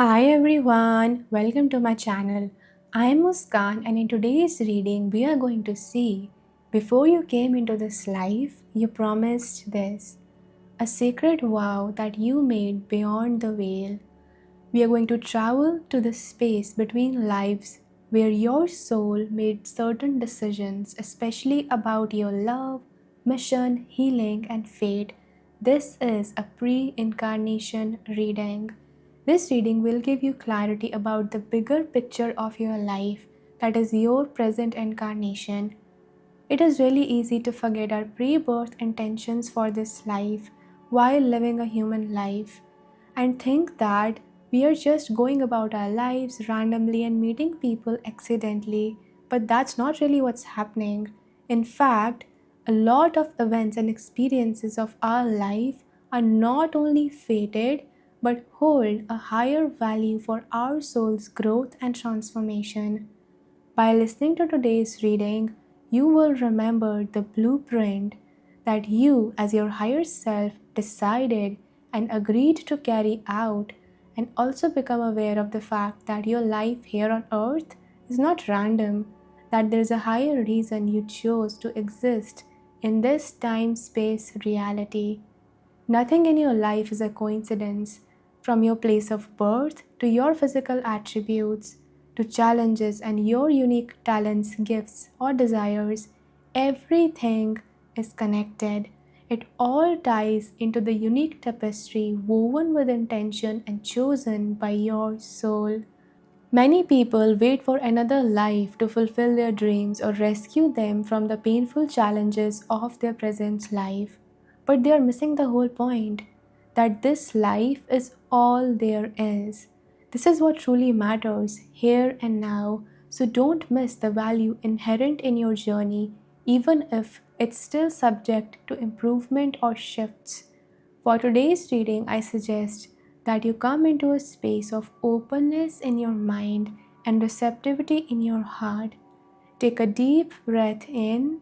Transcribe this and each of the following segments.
Hi everyone, welcome to my channel. I am Muskan, and in today's reading we are going to see, before you came into this life, you promised this, a sacred vow that you made beyond the veil. We are going to travel to the space between lives where your soul made certain decisions, especially about your love, mission, healing, and fate. This is a pre incarnation reading. This reading will give you clarity about the bigger picture of your life, that is, your present incarnation. It is really easy to forget our pre birth intentions for this life while living a human life and think that we are just going about our lives randomly and meeting people accidentally, but that's not really what's happening. In fact, a lot of events and experiences of our life are not only fated but hold a higher value for our soul's growth and transformation. By listening to today's reading, you will remember the blueprint that you, as your higher self, decided and agreed to carry out, and also become aware of the fact that your life here on earth is not random, that there's a higher reason you chose to exist in this time space reality. Nothing in your life is a coincidence, from your place of birth to your physical attributes to challenges and your unique talents, gifts, or desires. Everything is connected. It all ties into the unique tapestry woven with intention and chosen by your soul. Many people wait for another life to fulfill their dreams or rescue them from the painful challenges of their present life. But they are missing the whole point, that this life is all there is. This is what truly matters here and now. So don't miss the value inherent in your journey, even if it's still subject to improvement or shifts. For today's reading, I suggest that you come into a space of openness in your mind and receptivity in your heart. Take a deep breath in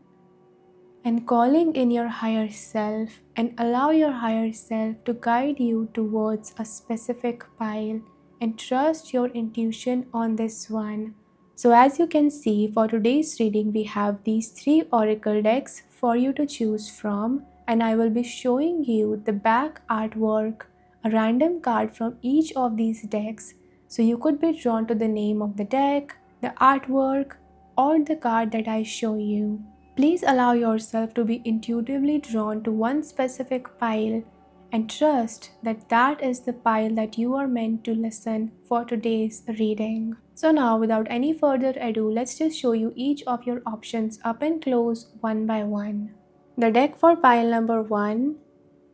and calling in your higher self, and allow your higher self to guide you towards a specific pile, and trust your intuition on this one. So as you can see, for today's reading we have these three oracle decks for you to choose from, and I will be showing you the back artwork, a random card from each of these decks, so you could be drawn to the name of the deck, the artwork, or the card that I show you. Please allow yourself to be intuitively drawn to one specific pile and trust that that is the pile that you are meant to listen for today's reading. So now, without any further ado, let's just show you each of your options up and close one by one. The deck for pile number 1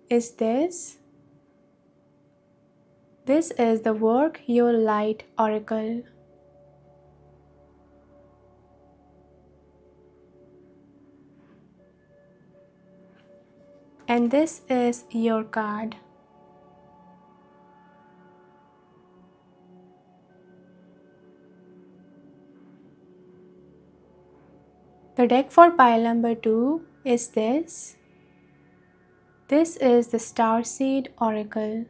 is this. This is the Work Your Light Oracle. And this is your card. The deck for pile number 2 is this. This is the Starseed Oracle.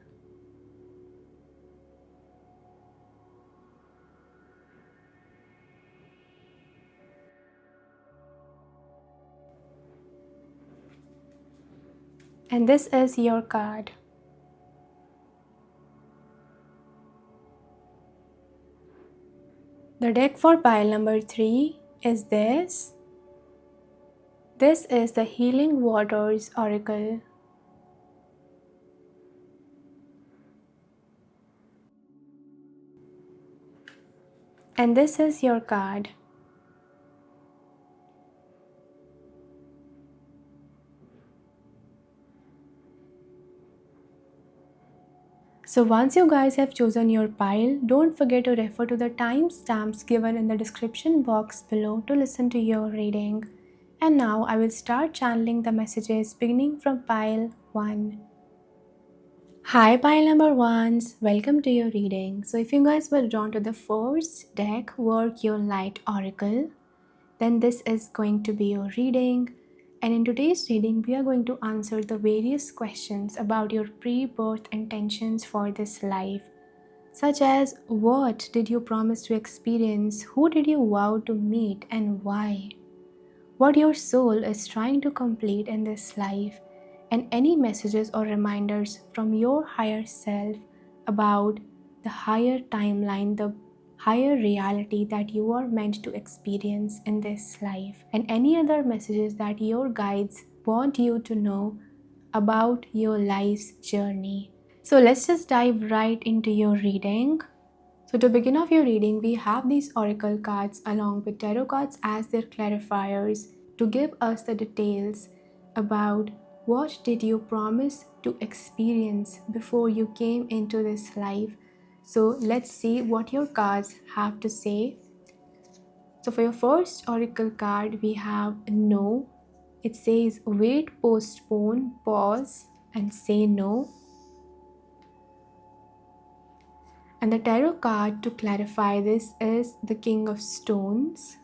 And this is your card. The deck for pile number 3 is this. This is the Healing Waters Oracle. And this is your card. So once you guys have chosen your pile, don't forget to refer to the timestamps given in the description box below to listen to your reading. And now I will start channeling the messages beginning from pile 1. Hi pile number 1s, welcome to your reading. So if you guys were drawn to the first deck, Work Your Light Oracle, then this is going to be your reading. And in today's reading, we are going to answer the various questions about your pre-birth intentions for this life. such as what did you promise to experience, who did you vow to meet, and why, what your soul is trying to complete in this life, and any messages or reminders from your higher self about the higher timeline, the higher reality that you are meant to experience in this life, and any other messages that your guides want you to know about your life's journey. So let's just dive right into your reading. So to begin off your reading, we have these oracle cards along with tarot cards as their clarifiers to give us the details about what did you promise to experience before you came into this life. So let's see what your cards have to say. So for your first oracle card, we have no. It says wait, postpone, pause, and say no. And the tarot card to clarify this is the King of Stones,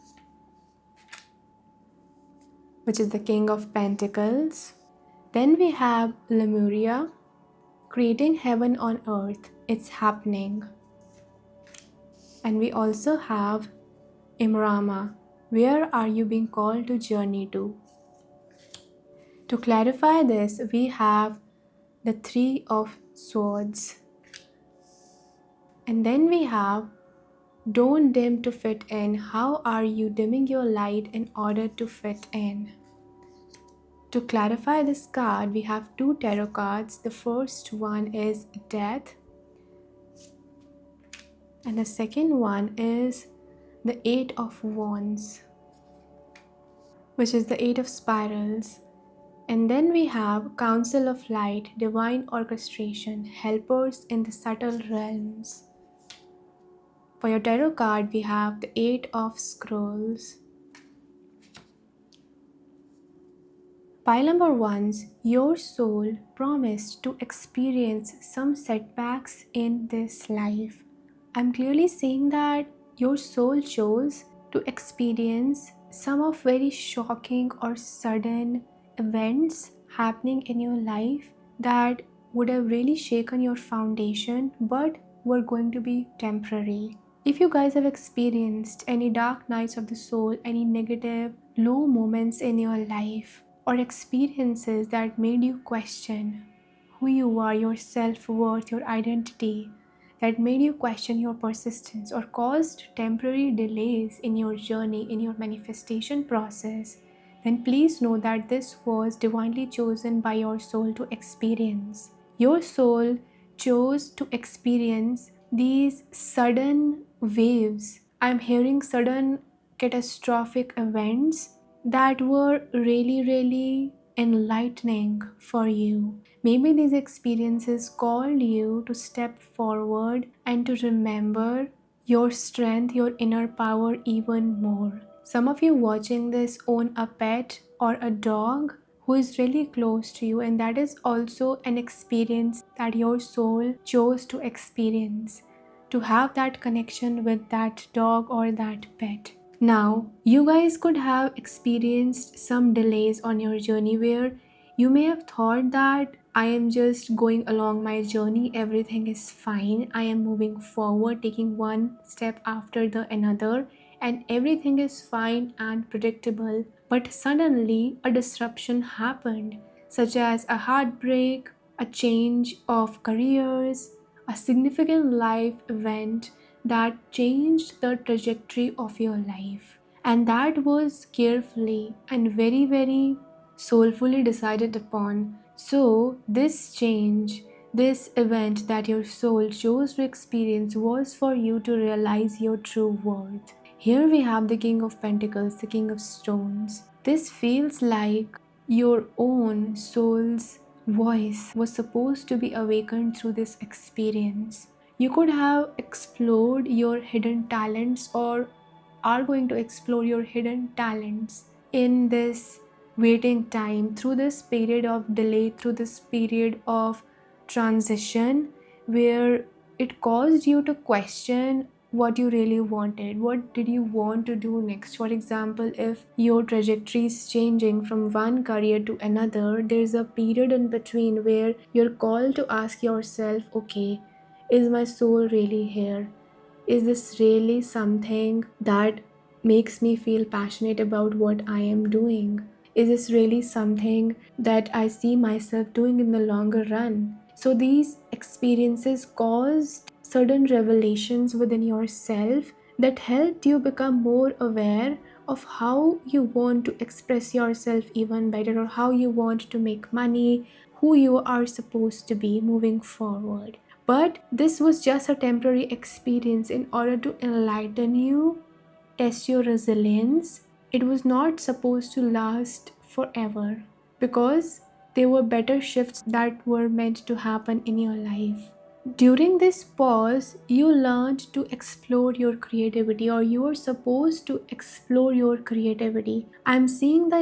which is the King of Pentacles. Then we have Lemuria, creating heaven on earth. It's happening. And we also have Imrama, where are you being called to journey to? To clarify this, we have the Three of Swords. And then we have don't dim to fit in. How are you dimming your light in order to fit in? To clarify this card, we have two tarot cards. The first one is Death, and the second one is the Eight of Wands, which is the Eight of Spirals. And then we have Council of Light, Divine Orchestration, Helpers in the Subtle Realms. For your tarot card, we have the Eight of Scrolls. Pile number 1, your soul promised to experience some setbacks in this life. I'm clearly seeing that your soul chose to experience some of very shocking or sudden events happening in your life that would have really shaken your foundation but were going to be temporary. If you guys have experienced any dark nights of the soul, any negative, low moments in your life, or experiences that made you question who you are, your self-worth, your identity, that made you question your persistence or caused temporary delays in your journey, in your manifestation process, then please know that this was divinely chosen by your soul to experience. Your soul chose to experience these sudden waves. I'm hearing sudden catastrophic events that were really enlightening for you. Maybe these experiences called you to step forward and to remember your strength, your inner power even more. Some of you watching this own a pet or a dog who is really close to you, and that is also an experience that your soul chose to experience, to have that connection with that dog or that pet. Now, you guys could have experienced some delays on your journey where you may have thought that I am just going along my journey, everything is fine, I am moving forward, taking one step after the another, and everything is fine and predictable. But suddenly, a disruption happened, such as a heartbreak, a change of careers, a significant life event that changed the trajectory of your life. And that was carefully and very soulfully decided upon. So, this change, this event that your soul chose to experience was for you to realize your true worth. Here we have the King of Pentacles, the King of Stones. This feels like your own soul's voice was supposed to be awakened through this experience. You could have explored your hidden talents or are going to explore your hidden talents in this waiting time, through this period of delay, through this period of transition where it caused you to question what you really wanted. What did you want to do next? For example, if your trajectory is changing from one career to another, there's a period in between where you're called to ask yourself, okay, Is my soul really here? Is this really something that makes me feel passionate about what I am doing? Is this really something that I see myself doing in the longer run? So these experiences caused certain revelations within yourself that helped you become more aware of how you want to express yourself even better, or how you want to make money, who you are supposed to be moving forward. But this was just a temporary experience in order to enlighten you, test your resilience. It was not supposed to last forever, because there were better shifts that were meant to happen in your life. During this pause, you learned to explore your creativity, or you are supposed to explore your creativity. I'm seeing that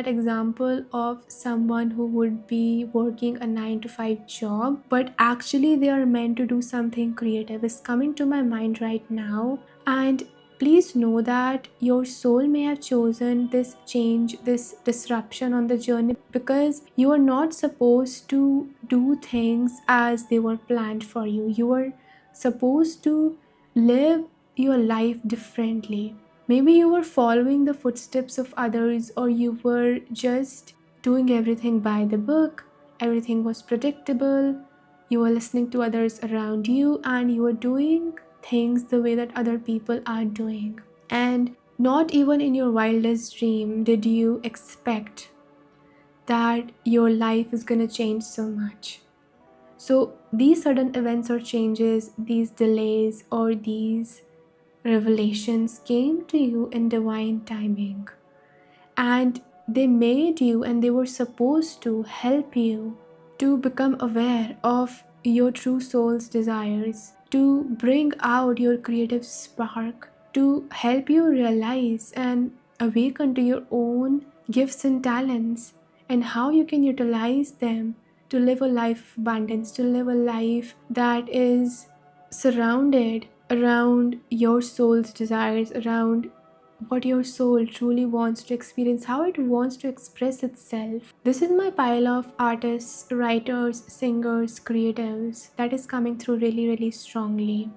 example of someone who would be working a 9 to 5 job, but actually they are meant to do something creative, is coming to my mind right now. And please know that your soul may have chosen this change, this disruption on the journey, because you are not supposed to do things as they were planned for you. You are supposed to live your life differently. Maybe you were following the footsteps of others, or you were just doing everything by the book. Everything was predictable. You were listening to others around you, and you were doing things the way that other people are doing. And not even in your wildest dream did you expect that your life is going to change so much. So these sudden events or changes, these delays or these revelations came to you in divine timing. And they made you, and they were supposed to help you to become aware of your true soul's desires, to bring out your creative spark, to help you realize and awaken to your own gifts and talents, and how you can utilize them to live a life of abundance, to live a life that is surrounded around your soul's desires, around what your soul truly wants to experience, how it wants to express itself. This is my pile of artists, writers, singers, creatives that is coming through really, really strongly.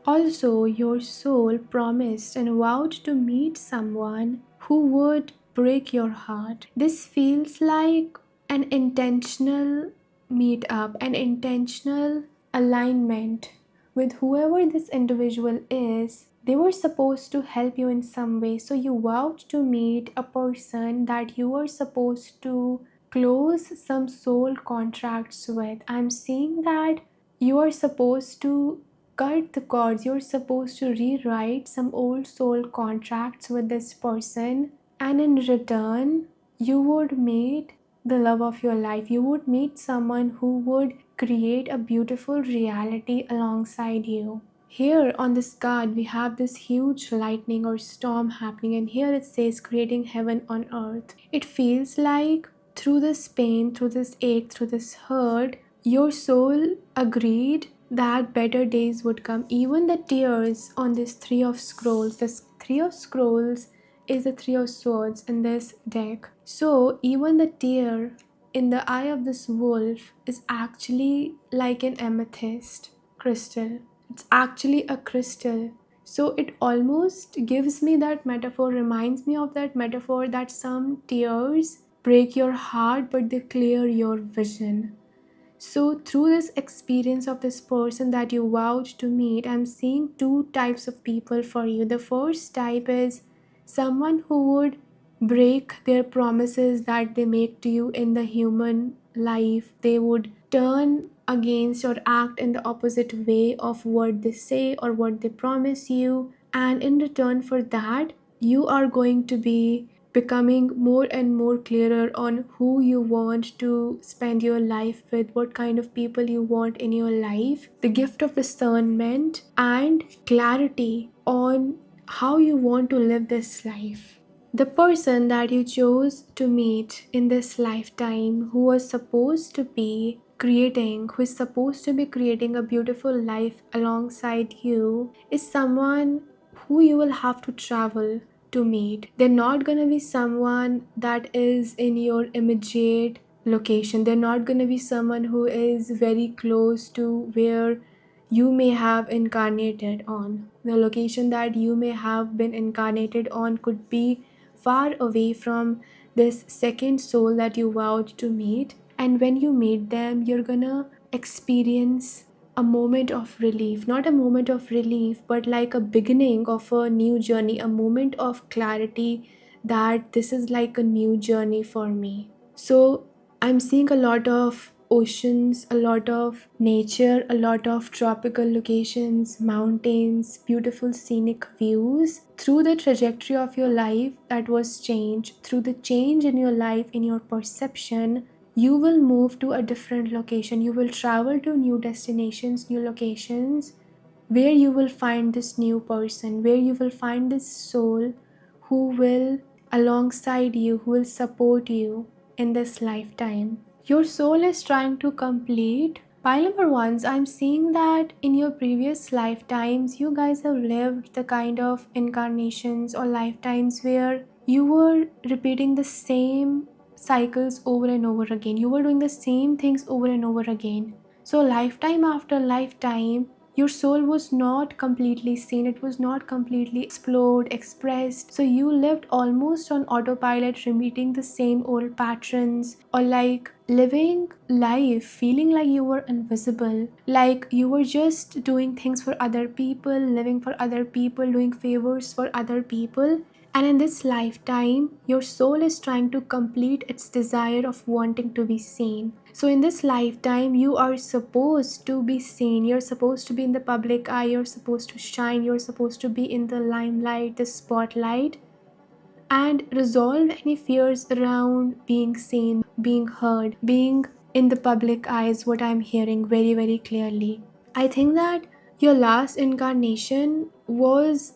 Also, your soul promised and vowed to meet someone who would break your heart. This feels like an intentional meetup, an intentional alignment with whoever this individual is. They were supposed to help you in some way. So you vowed to meet a person that you were supposed to close some soul contracts with. I'm seeing that you are supposed to cut the cords, you're supposed to rewrite some old soul contracts with this person, and in return, you would meet the love of your life. You would meet someone who would create a beautiful reality alongside you. Here on this card, we have this huge lightning or storm happening, and here it says creating heaven on earth. It feels like through this pain, through this ache, through this hurt, your soul agreed that better days would come. Even the tears on this Three of Scrolls, this Three of Scrolls is the Three of Swords in this deck. So even the tear in the eye of this wolf is actually like an amethyst crystal. It's actually a crystal. So it almost gives me that metaphor, reminds me of that metaphor that some tears break your heart, but they clear your vision. So, through this experience of this person that you vowed to meet, I'm seeing two types of people for you. The first type is someone who would break their promises that they make to you in the human life. They would turn against or act in the opposite way of what they say or what they promise you. And in return for that, you are going to be becoming more and more clearer on who you want to spend your life with, what kind of people you want in your life, the gift of discernment and clarity on how you want to live this life. The person that you chose to meet in this lifetime, who was supposed to be creating, who is supposed to be creating a beautiful life alongside you, is someone who you will have to travel to meet. They're not gonna be someone that is in your immediate location. They're not gonna be someone who is very close to where you may have incarnated on. The location that you may have been incarnated on could be far away from this second soul that you vowed to meet. And when you meet them, you're gonna experience a moment of relief. Not a moment of relief, but like a beginning of a new journey, a moment of clarity that this is like a new journey for me. So I'm seeing a lot of oceans, a lot of nature, a lot of tropical locations, mountains, beautiful scenic views. Through the trajectory of your life that was changed, through the change in your life, in your perception, you will move to a different location. You will travel to new destinations, new locations, where you will find this new person, where you will find this soul who will alongside you, who will support you in this lifetime. Your soul is trying to complete. Pile number ones, I'm seeing that in your previous lifetimes, you guys have lived the kind of incarnations or lifetimes where you were repeating the same cycles over and over again. You were doing the same things over and over again. So, lifetime after lifetime, your soul was not completely seen, it was not completely explored, expressed. So you lived almost on autopilot, repeating the same old patterns, or like living life feeling like you were invisible, like you were just doing things for other people, living for other people, doing favors for other people. And in this lifetime, your soul is trying to complete its desire of wanting to be seen. So, in this lifetime, you are supposed to be seen. You're supposed to be in the public eye. You're supposed to shine. You're supposed to be in the limelight, the spotlight, and resolve any fears around being seen, being heard, being in the public eye is what I'm hearing very, very clearly. I think that your last incarnation was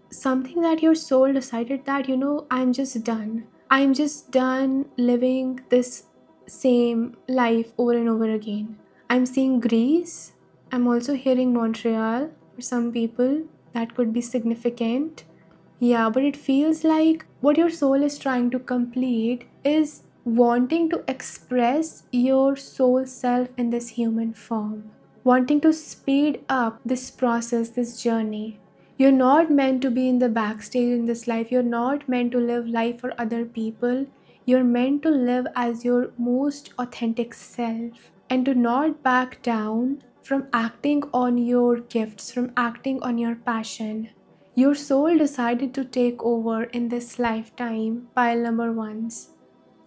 something that your soul decided that, I'm just done. I'm just done living this same life over and over again. I'm seeing Greece. I'm also hearing Montreal for some people. That could be significant. Yeah, but it feels like what your soul is trying to complete is wanting to express your soul self in this human form, wanting to speed up this process, this journey. You're not meant to be in the backstage in this life. You're not meant to live life for other people. You're meant to live as your most authentic self and to not back down from acting on your gifts, from acting on your passion. Your soul decided to take over in this lifetime, pile number ones.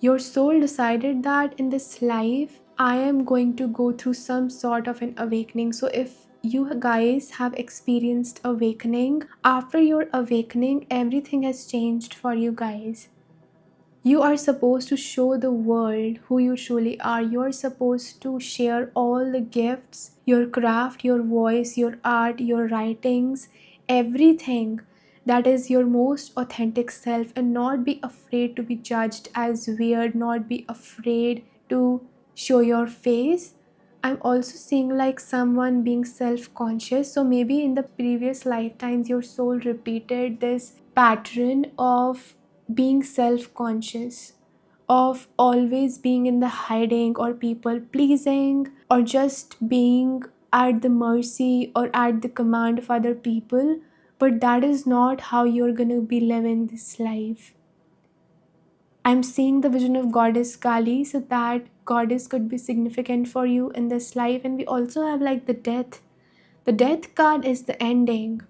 Your soul decided that in this life, I am going to go through some sort of an awakening. So, if you guys have experienced awakening, after your awakening, everything has changed for you guys. You are supposed to show the world who you truly are. You are supposed to share all the gifts, your craft, your voice, your art, your writings, everything that is your most authentic self, and not be afraid to be judged as weird, not be afraid to show your face. I'm also seeing like someone being self-conscious. So maybe in the previous lifetimes, your soul repeated this pattern of being self-conscious, of always being in the hiding or people pleasing, or just being at the mercy or at the command of other people. But that is not how you're gonna be living this life. I'm seeing the vision of goddess Kali, so that goddess could be significant for you in this life. And we also have like the death. The death card is the ending.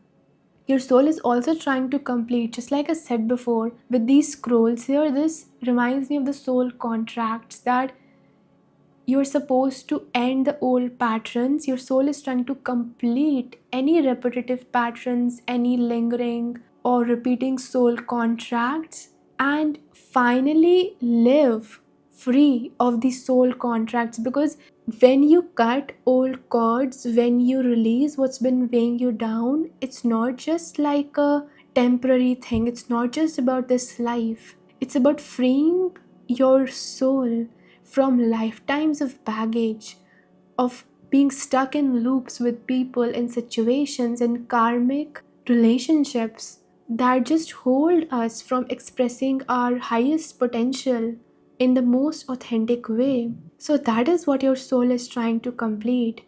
Your soul is also trying to complete, just like I said before, with these scrolls here. This reminds me of the soul contracts that you're supposed to end the old patterns. Your soul is trying to complete any repetitive patterns, any lingering or repeating soul contracts, and finally live free of the soul contracts. Because when you cut old cords, when you release what's been weighing you down, it's not just like a temporary thing, it's not just about this life, it's about freeing your soul from lifetimes of baggage, of being stuck in loops with people and situations and karmic relationships that just hold us from expressing our highest potential in the most authentic way. So, that is what your soul is trying to complete.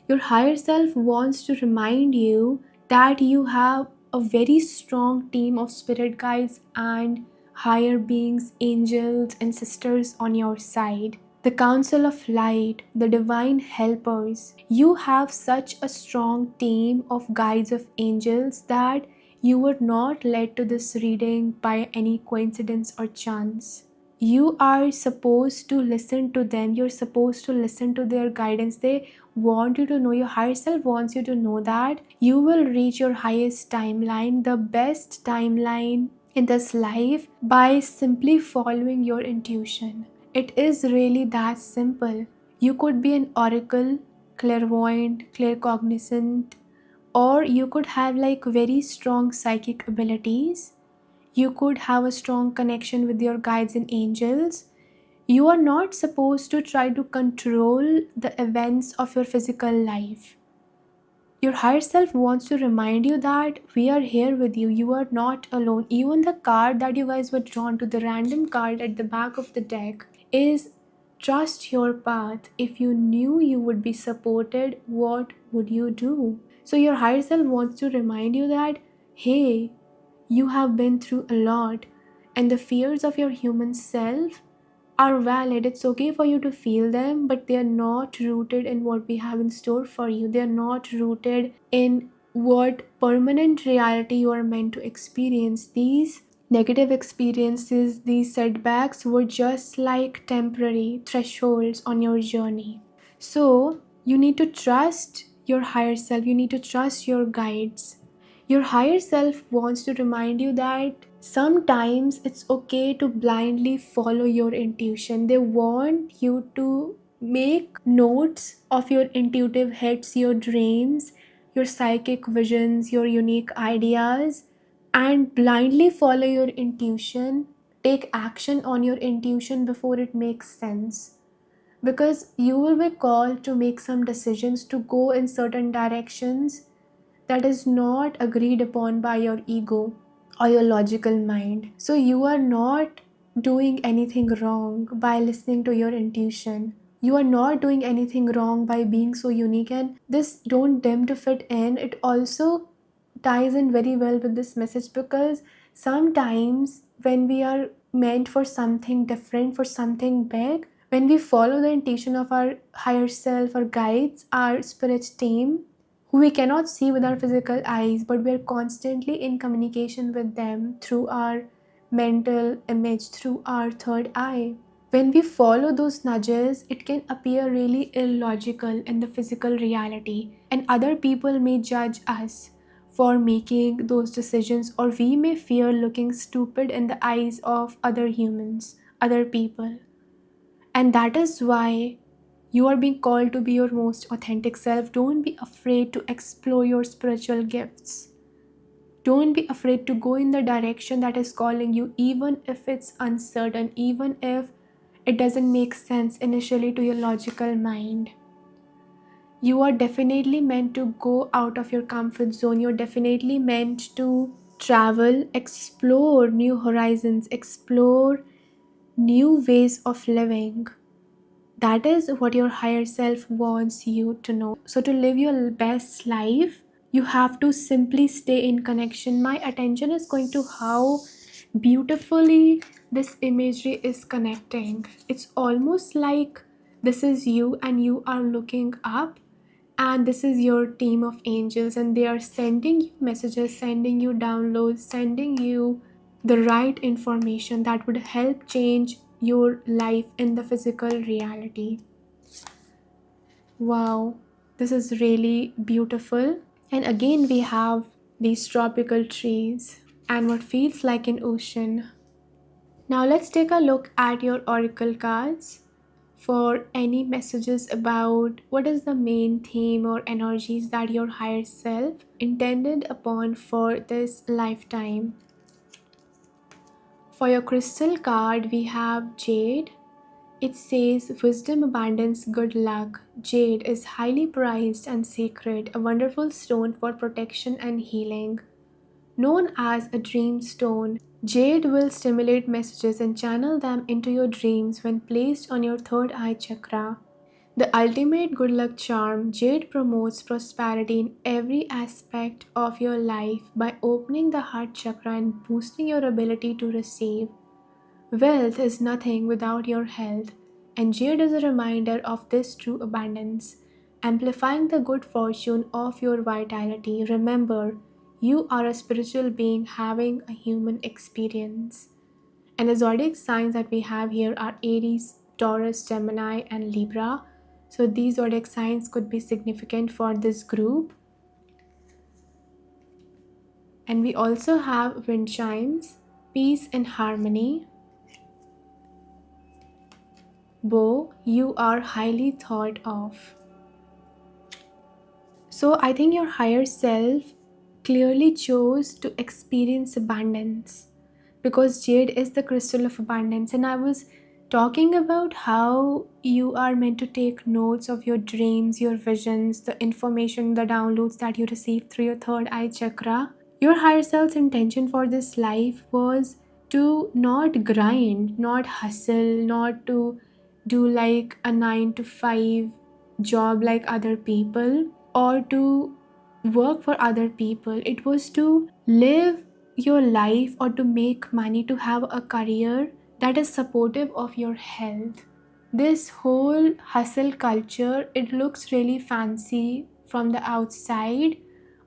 Your higher self wants to remind you that you have a very strong team of spirit guides and higher beings, angels, and sisters on your side. The Council of Light, the divine helpers. You have such a strong team of guides of angels that you were not led to this reading by any coincidence or chance. You are supposed to listen to them. You're supposed to listen to their guidance. They want you to know, your higher self wants you to know that you will reach your highest timeline, the best timeline in this life, by simply following your intuition. It is really that simple. You could be an oracle, clairvoyant, claircognizant, or you could have like very strong psychic abilities. You could have a strong connection with your guides and angels. You are not supposed to try to control the events of your physical life. Your higher self wants to remind you that we are here with you. You are not alone. Even the card that you guys were drawn to, the random card at the back of the deck, is trust your path. If you knew you would be supported, what would you do? So your higher self wants to remind you that, hey, you have been through a lot, and the fears of your human self are valid. It's okay for you to feel them, but they are not rooted in what we have in store for you. They are not rooted in what permanent reality you are meant to experience. These negative experiences, these setbacks were just like temporary thresholds on your journey. So, you need to trust your higher self, you need to trust your guides. Your higher self wants to remind you that sometimes it's okay to blindly follow your intuition. They want you to make notes of your intuitive hits, your dreams, your psychic visions, your unique ideas, and blindly follow your intuition. Take action on your intuition before it makes sense, because you will be called to make some decisions to go in certain directions that is not agreed upon by your ego or your logical mind. So you are not doing anything wrong by listening to your intuition. You are not doing anything wrong by being so unique, and this don't dim to fit in, it also ties in very well with this message, because sometimes when we are meant for something different, for something big, when we follow the intuition of our higher self, our guides, our spirit team, who we cannot see with our physical eyes, but we are constantly in communication with them through our mental image, through our third eye. When we follow those nudges, it can appear really illogical in the physical reality, and other people may judge us for making those decisions, or we may fear looking stupid in the eyes of other humans, other people. And that is why you are being called to be your most authentic self. Don't be afraid to explore your spiritual gifts. Don't be afraid to go in the direction that is calling you, even if it's uncertain, even if it doesn't make sense initially to your logical mind. You are definitely meant to go out of your comfort zone. You're definitely meant to travel, explore new horizons, explore new ways of living. That is what your higher self wants you to know. So, to live your best life, you have to simply stay in connection. My attention is going to how beautifully this imagery is connecting. It's almost like this is you and you are looking up, and this is your team of angels, and they are sending you messages, sending you downloads, sending you the right information that would help change your life in the physical reality. Wow, this is really beautiful. And again, we have these tropical trees and what feels like an ocean. Now, let's take a look at your oracle cards for any messages about what is the main theme or energies that your higher self intended upon for this lifetime. For your crystal card, we have Jade. It says, wisdom, abundance, good luck. Jade is highly prized and sacred, a wonderful stone for protection and healing. Known as a dream stone, jade will stimulate messages and channel them into your dreams when placed on your third eye chakra. The ultimate good luck charm, Jade promotes prosperity in every aspect of your life by opening the heart chakra and boosting your ability to receive. Wealth is nothing without your health, and Jade is a reminder of this true abundance, amplifying the good fortune of your vitality. Remember, you are a spiritual being having a human experience. And the zodiac signs that we have here are Aries, Taurus, Gemini, and Libra. So these zodiac signs could be significant for this group. And we also have wind chimes, peace and harmony. Bo, you are highly thought of. So I think your higher self clearly chose to experience abundance because jade is the crystal of abundance. And I was talking about how you are meant to take notes of your dreams, your visions, the information, the downloads that you receive through your third eye chakra. Your higher self's intention for this life was to not grind, not hustle, not to do like a 9 to 5 job like other people or to work for other people. It was to live your life or to make money, to have a career that is supportive of your health. This whole hustle culture, it looks really fancy from the outside,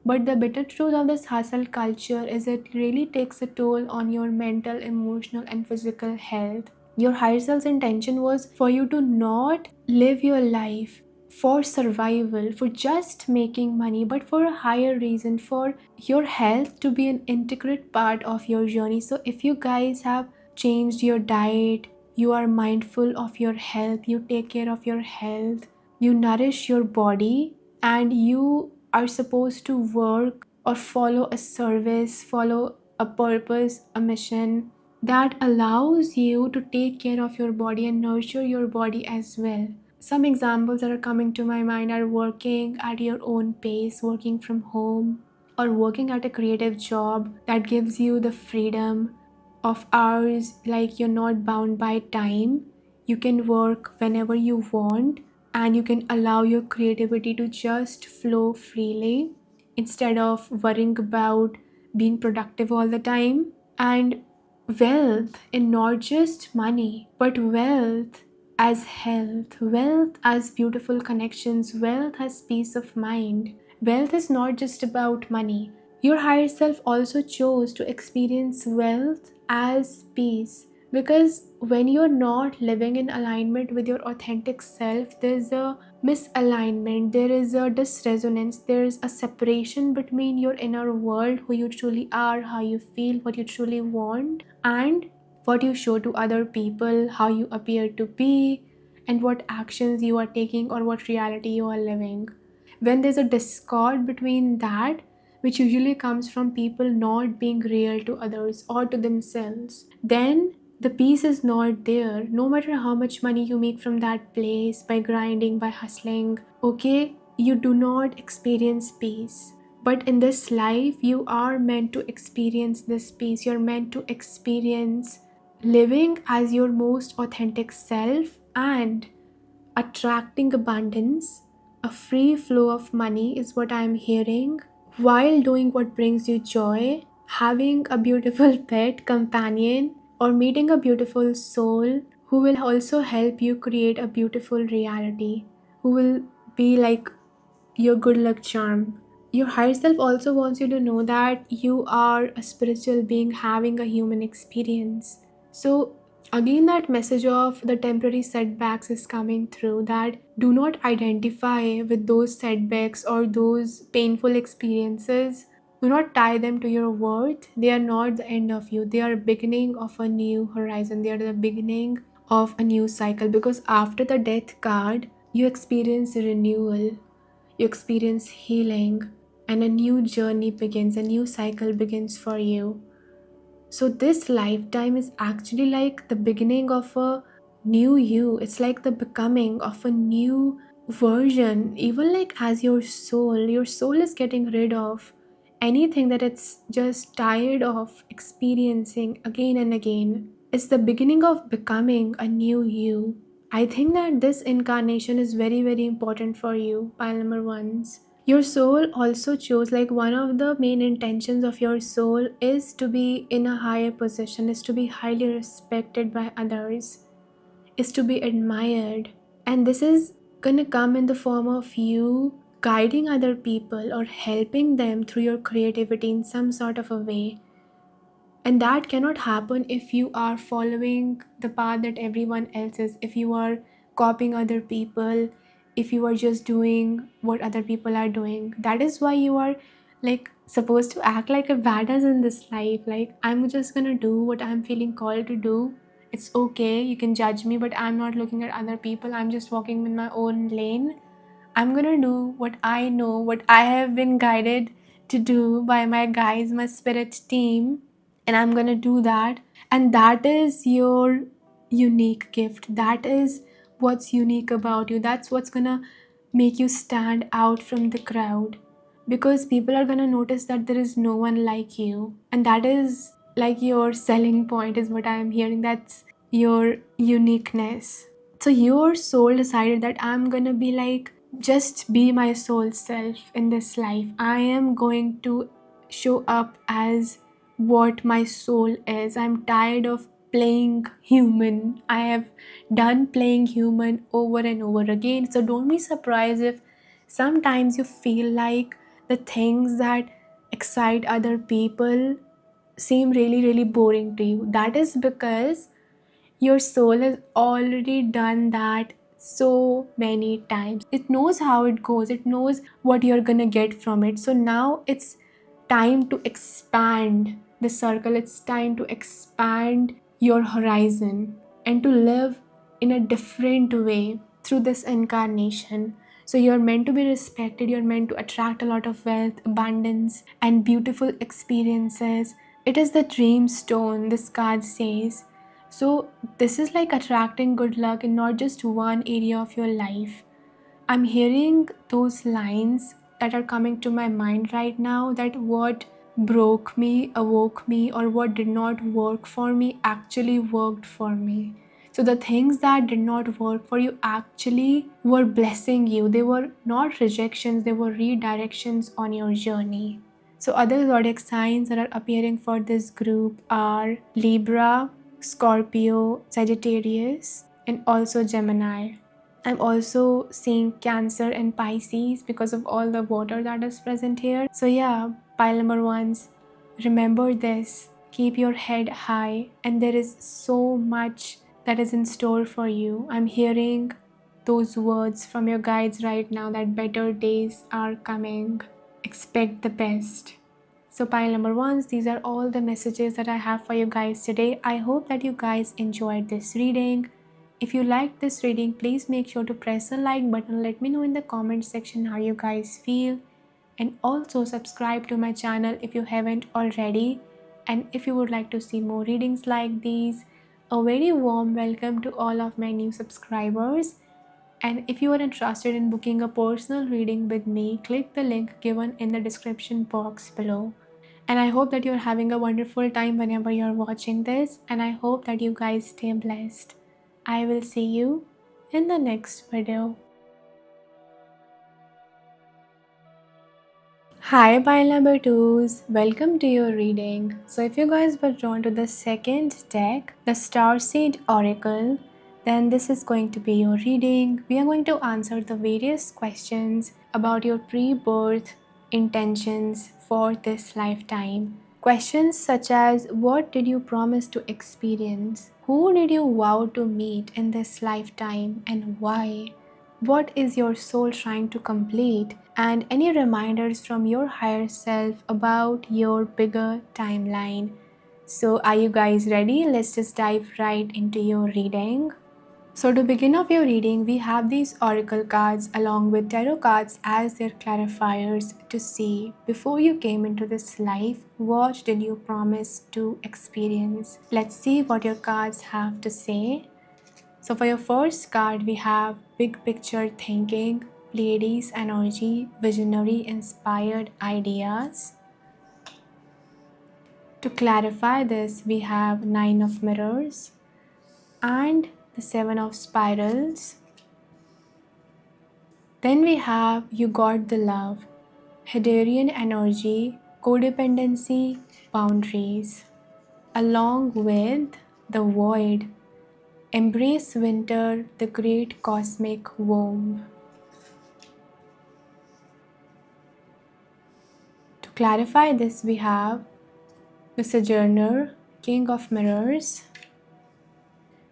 but the bitter truth of this hustle culture is it really takes a toll on your mental, emotional, and physical health. Your higher self's intention was for you to not live your life for survival, for just making money, but for a higher reason, for your health to be an integral part of your journey. So, if you guys have changed your diet, you are mindful of your health, you take care of your health, you nourish your body, and you are supposed to work or follow a service, follow a purpose, a mission that allows you to take care of your body and nurture your body as well. Some examples that are coming to my mind are working at your own pace, working from home, or working at a creative job that gives you the freedom of hours, like you're not bound by time. You can work whenever you want and you can allow your creativity to just flow freely instead of worrying about being productive all the time. And wealth in not just money, but wealth as health, wealth as beautiful connections, wealth as peace of mind. Wealth is not just about money. Your higher self also chose to experience wealth as peace because when you're not living in alignment with your authentic self, there's a misalignment, there is a disresonance, there's a separation between your inner world, who you truly are, how you feel, what you truly want, and what you show to other people, how you appear to be, and what actions you are taking or what reality you are living. When there's a discord between that, which usually comes from people not being real to others or to themselves, then the peace is not there. No matter how much money you make from that place by grinding, by hustling, okay, you do not experience peace. But in this life, you are meant to experience this peace. You're meant to experience living as your most authentic self and attracting abundance. A free flow of money is what I'm hearing while doing what brings you joy, having a beautiful pet companion, or meeting a beautiful soul who will also help you create a beautiful reality, who will be like your good luck charm. Your higher self also wants you to know that you are a spiritual being having a human experience. So, again, that message of the temporary setbacks is coming through, that do not identify with those setbacks or those painful experiences. Do not tie them to your worth. They are not the end of you. They are beginning of a new horizon. They are the beginning of a new cycle, because after the death card, you experience renewal, you experience healing, and a new journey begins, a new cycle begins for you. So, this lifetime is actually like the beginning of a new you. It's like the becoming of a new version. Even like as your soul is getting rid of anything that it's just tired of experiencing again and again. It's the beginning of becoming a new you. I think that this incarnation is very, very important for you, pile number ones. Your soul also chose, like, one of the main intentions of your soul is to be in a higher position, is to be highly respected by others, is to be admired. And this is gonna come in the form of you guiding other people or helping them through your creativity in some sort of a way. And that cannot happen if you are following the path that everyone else is, if you are copying other people, if you are just doing what other people are doing. That is why you are, like, supposed to act like a badass in this life. Like, I'm just gonna do what I'm feeling called to do. It's okay, you can judge me, but I'm not looking at other people. I'm just walking in my own lane. I'm gonna do what I know, what I have been guided to do by my guys, my spirit team, and I'm gonna do that. And that is your unique gift. That is what's unique about you. That's what's gonna make you stand out from the crowd, because people are gonna notice that there is no one like you, and that is like your selling point, is what I am hearing. That's your uniqueness. So your soul decided that I'm gonna be like, just be my soul self in this life. I am going to show up as what my soul is. I'm tired of playing human. I have done playing human over and over again. So don't be surprised if sometimes you feel like the things that excite other people seem really, really boring to you. That is because your soul has already done that so many times. It knows how it goes, it knows what you're gonna get from it. So now it's time to expand the circle, it's time to expand your horizon and to live in a different way through this incarnation. So you're meant to be respected, you're meant to attract a lot of wealth, abundance, and beautiful experiences. It is the dream stone, this card says. So this is like attracting good luck in not just one area of your life. I'm hearing those lines that are coming to my mind right now, that what broke me, awoke me, or what did not work for me actually worked for me. So the things that did not work for you actually were blessing you. They were not rejections, they were redirections on your journey. So other zodiac signs that are appearing for this group are Libra, Scorpio, Sagittarius, and also Gemini. I'm also seeing Cancer and Pisces because of all the water that is present here. So yeah, pile number ones, remember this. Keep your head high, and there is so much that is in store for you. I'm hearing those words from your guides right now, that better days are coming. Expect the best. So pile number ones, these are all the messages that I have for you guys today. I hope that you guys enjoyed this reading. If you liked this reading, please make sure to press the like button. Let me know in the comment section how you guys feel. And also subscribe to my channel if you haven't already. And if you would like to see more readings like these, a very warm welcome to all of my new subscribers. And if you are interested in booking a personal reading with me, click the link given in the description box below. And I hope that you're having a wonderful time whenever you're watching this. And I hope that you guys stay blessed. I will see you in the next video. Hi pile number twos, welcome to your reading. So if you guys were drawn to the second deck, the Starseed Oracle, then this is going to be your reading. We are going to answer the various questions about your pre-birth intentions for this lifetime. Questions such as, what did you promise to experience? Who did you vow to meet in this lifetime and why? What is your soul trying to complete? And any reminders from your higher self about your bigger timeline. So are you guys ready? Let's just dive right into your reading. So to begin off your reading, we have these oracle cards along with tarot cards as their clarifiers to see, before you came into this life, what did you promise to experience? Let's see what your cards have to say. So for your first card, we have big picture thinking, Pleiades energy, visionary inspired ideas. To clarify this, we have Nine of Mirrors and the Seven of Spirals. Then we have You Got the Love, Hadarian energy, codependency, boundaries. Along with the Void, Embrace Winter, the Great Cosmic Womb. To clarify this, we have the Sojourner, King of Mirrors.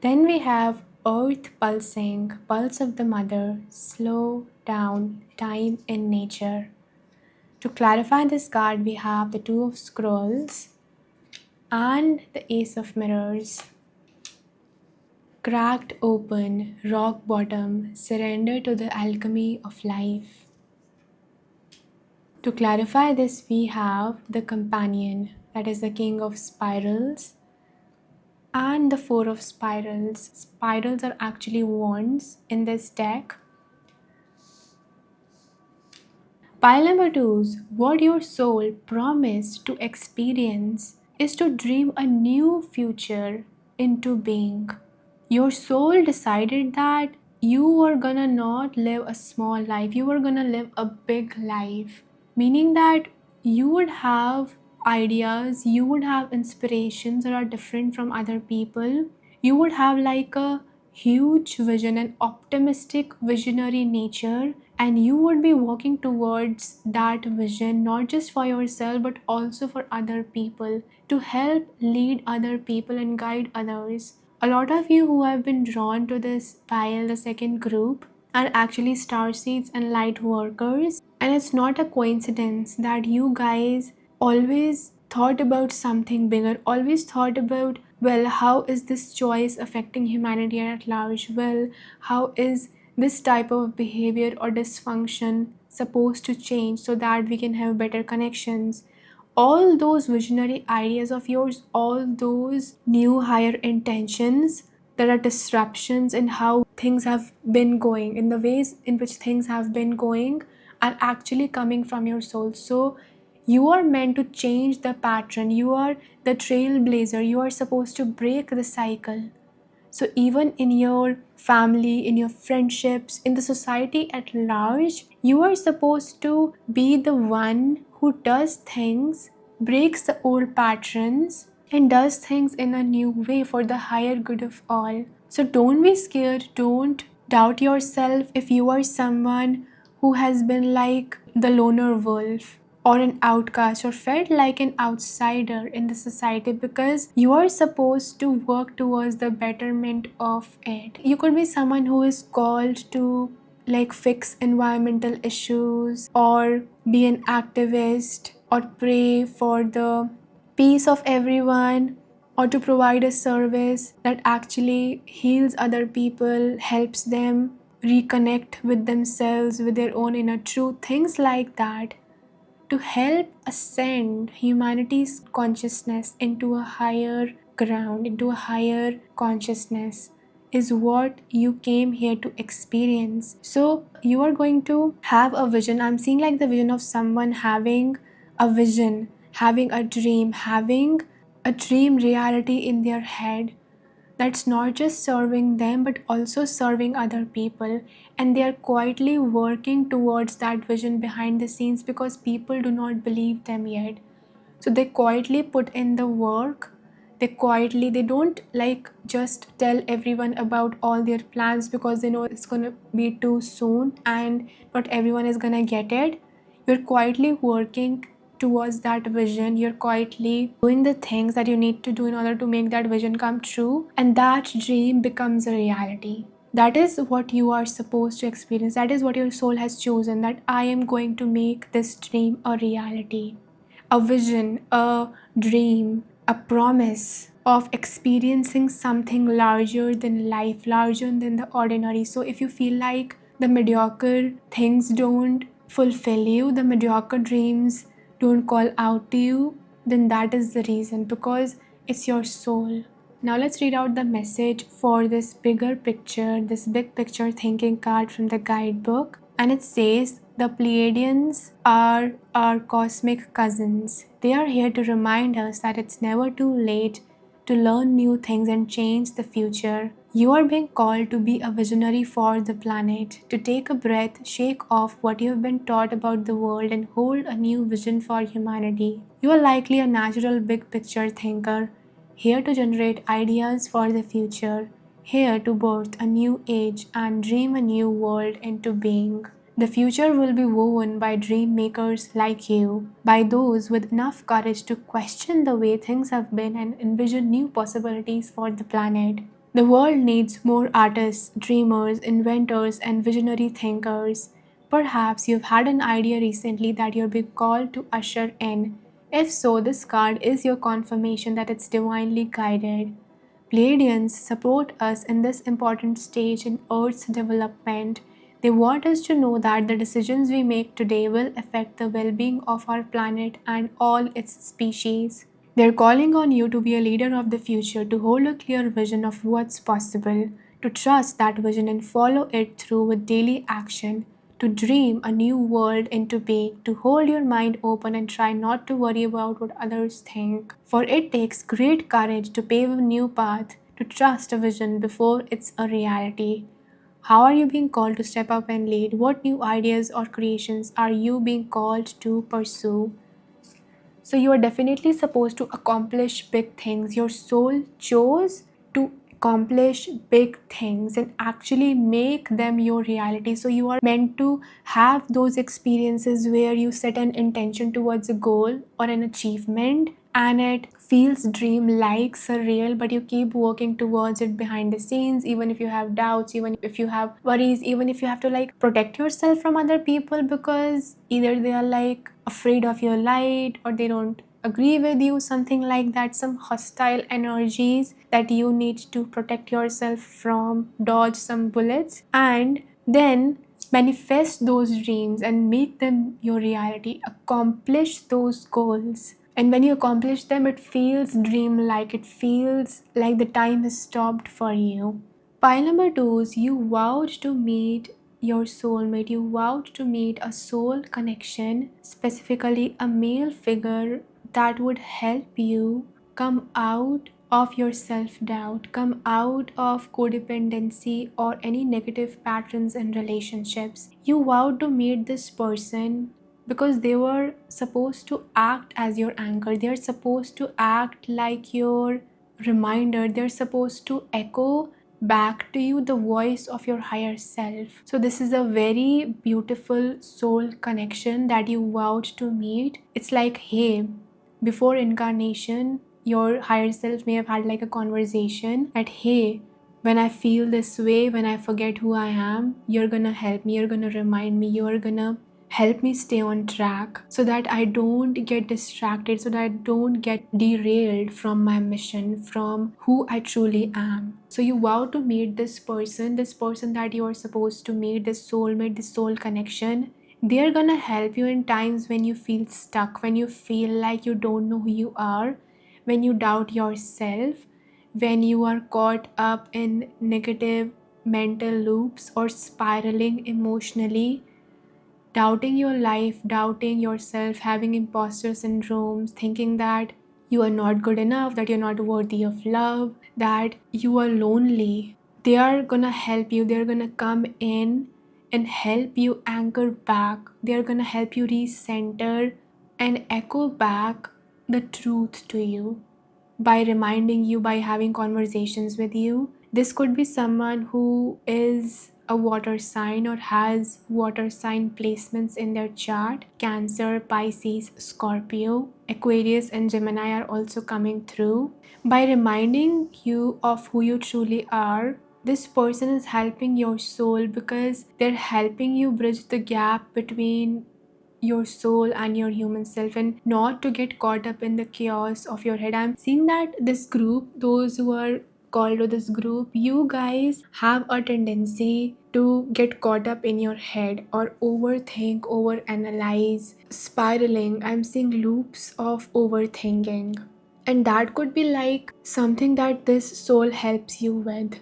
Then we have Earth pulsing, pulse of the mother, slow down, time in nature. To clarify this card, we have the Two of Scrolls and the Ace of Mirrors. Cracked open, rock bottom, surrender to the alchemy of life. To clarify this, we have the Companion, that is the King of Spirals, and the Four of Spirals. Spirals are actually wands in this deck. Pile number 2, what your soul promised to experience is to dream a new future into being. Your soul decided that you were gonna not live a small life, you were gonna live a big life. Meaning that you would have ideas, you would have inspirations that are different from other people. You would have like a huge vision, an optimistic, visionary nature, and you would be working towards that vision not just for yourself but also for other people, to help lead other people and guide others. A lot of you who have been drawn to this pile, the second group, are actually starseeds and light workers. And it's not a coincidence that you guys always thought about something bigger, always thought about, well, how is this choice affecting humanity at large? Well, how is this type of behavior or dysfunction supposed to change so that we can have better connections? All those visionary ideas of yours, all those new higher intentions, there are disruptions in how things have been going, in the ways in which things have been going, are actually coming from your soul. So you are meant to change the pattern. You are the trailblazer. You are supposed to break the cycle. So even in your family, in your friendships, in the society at large, you are supposed to be the one who does things, breaks the old patterns, and does things in a new way for the higher good of all. So don't be scared, don't doubt yourself if you are someone who has been like the loner wolf or an outcast or felt like an outsider in the society, because you are supposed to work towards the betterment of it. You could be someone who is called to like fix environmental issues or be an activist or pray for the peace of everyone, or to provide a service that actually heals other people, helps them reconnect with themselves, with their own inner truth, things like that, to help ascend humanity's consciousness into a higher ground, into a higher consciousness, is what you came here to experience. So you are going to have a vision. I'm seeing like the vision of someone having a vision, having a dream, having a dream reality in their head that's not just serving them but also serving other people, and they are quietly working towards that vision behind the scenes because people do not believe them yet. So they quietly put in the work. They don't like just tell everyone about all their plans because they know it's going to be too soon and not everyone is going to get it. You're quietly working towards that vision. You're quietly doing the things that you need to do in order to make that vision come true, and that dream becomes a reality. That is what you are supposed to experience. That is what your soul has chosen, that I am going to make this dream a reality. A vision, a dream, a promise of experiencing something larger than life, larger than the ordinary. So if you feel like the mediocre things don't fulfill you, the mediocre dreams don't call out to you, then that is the reason, because it's your soul. Now let's read out the message for this bigger picture, this big picture thinking card from the guidebook. And it says, the Pleiadians are our cosmic cousins. They are here to remind us that it's never too late to learn new things and change the future. You are being called to be a visionary for the planet, to take a breath, shake off what you have been taught about the world, and hold a new vision for humanity. You are likely a natural big picture thinker, here to generate ideas for the future, here to birth a new age and dream a new world into being. The future will be woven by dream makers like you, by those with enough courage to question the way things have been and envision new possibilities for the planet. The world needs more artists, dreamers, inventors, and visionary thinkers. Perhaps you've had an idea recently that you're being called to usher in. If so, this card is your confirmation that it's divinely guided. Pleiadians support us in this important stage in Earth's development. They want us to know that the decisions we make today will affect the well being of our planet and all its species. They're calling on you to be a leader of the future, to hold a clear vision of what's possible, to trust that vision and follow it through with daily action, to dream a new world into being, to hold your mind open and try not to worry about what others think. For it takes great courage to pave a new path, to trust a vision before it's a reality. How are you being called to step up and lead? What new ideas or creations are you being called to pursue? So you are definitely supposed to accomplish big things. Your soul chose to accomplish big things and actually make them your reality. So you are meant to have those experiences where you set an intention towards a goal or an achievement and it feels dream-like, surreal, but you keep working towards it behind the scenes, even if you have doubts, even if you have worries, even if you have to like protect yourself from other people because either they are like afraid of your light or they don't agree with you, something like that, some hostile energies that you need to protect yourself from, dodge some bullets, and then manifest those dreams and make them your reality, accomplish those goals. And when you accomplish them, it feels dreamlike, it feels like the time has stopped for you. Pile number two is you vowed to meet your soulmate. You vowed to meet a soul connection, specifically a male figure that would help you come out of your self doubt, come out of codependency or any negative patterns in relationships. You vowed to meet this person because they were supposed to act as your anchor, they're supposed to act like your reminder, they're supposed to echo back to you the voice of your higher self. So this is a very beautiful soul connection that you vowed to meet. It's like, hey, before incarnation your higher self may have had like a conversation that, hey, when I feel this way, when I forget who I am, you're gonna help me, you're gonna remind me, you're gonna help me stay on track so that I don't get distracted, so that I don't get derailed from my mission, from who I truly am. So you vow to meet this person that you are supposed to meet, this soulmate, this soul connection. They're gonna help you in times when you feel stuck, when you feel like you don't know who you are, when you doubt yourself, when you are caught up in negative mental loops or spiraling emotionally, doubting your life, doubting yourself, having imposter syndromes, thinking that you are not good enough, that you're not worthy of love, that you are lonely. They are gonna help you, they're gonna come in and help you anchor back, they're gonna help you recenter and echo back the truth to you by reminding you, by having conversations with you. This could be someone who is a water sign or has water sign placements in their chart. Cancer, Pisces, Scorpio, Aquarius, and Gemini are also coming through. By reminding you of who you truly are, this person is helping your soul because they're helping you bridge the gap between your soul and your human self and not to get caught up in the chaos of your head. I'm seeing that this group, those who are called to this group, you guys have a tendency to get caught up in your head or overthink, overanalyze, spiraling. I'm seeing loops of overthinking. And that could be like something that this soul helps you with.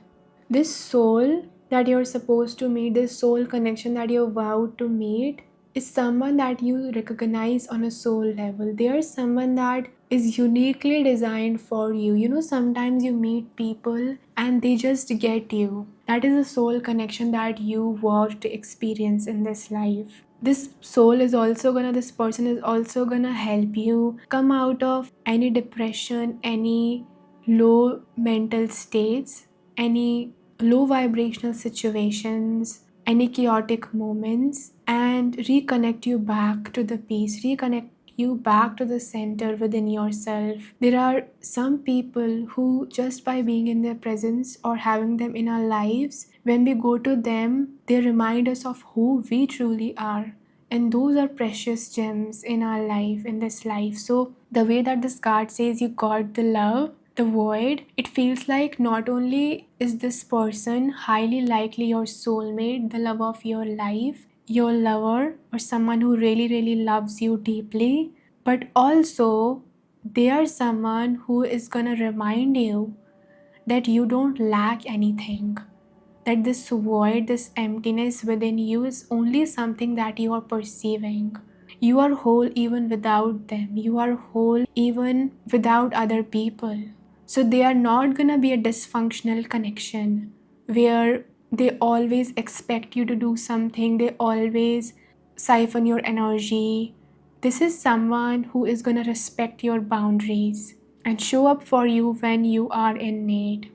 This soul that you're supposed to meet, this soul connection that you're vowed to meet, is someone that you recognize on a soul level. They are someone that is uniquely designed for you. You know, sometimes you meet people and they just get you. That is a soul connection that you want to experience in this life. This person is also gonna help you come out of any depression, any low mental states, any low vibrational situations, any chaotic moments, and reconnect you back to the peace, reconnect you back to the center within yourself. There are some people who, just by being in their presence or having them in our lives, when we go to them, they remind us of who we truly are. And those are precious gems in our life, in this life. So, the way that this card says you got the love, the void, it feels like not only is this person highly likely your soulmate, the love of your life, your lover, or someone who really, really loves you deeply, but also they are someone who is gonna remind you that you don't lack anything, that this void, this emptiness within you is only something that you are perceiving. You are whole even without them. You are whole even without other people. So they are not gonna be a dysfunctional connection where they always expect you to do something, they always siphon your energy. This is someone who is gonna respect your boundaries and show up for you when you are in need.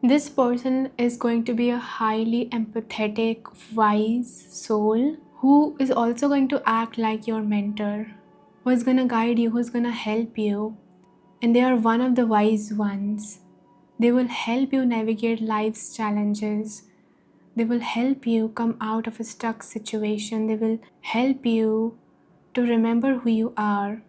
This person is going to be a highly empathetic, wise soul who is also going to act like your mentor, who is going to guide you, who is going to help you. And they are one of the wise ones. They will help you navigate life's challenges. They will help you come out of a stuck situation. They will help you to remember who you are.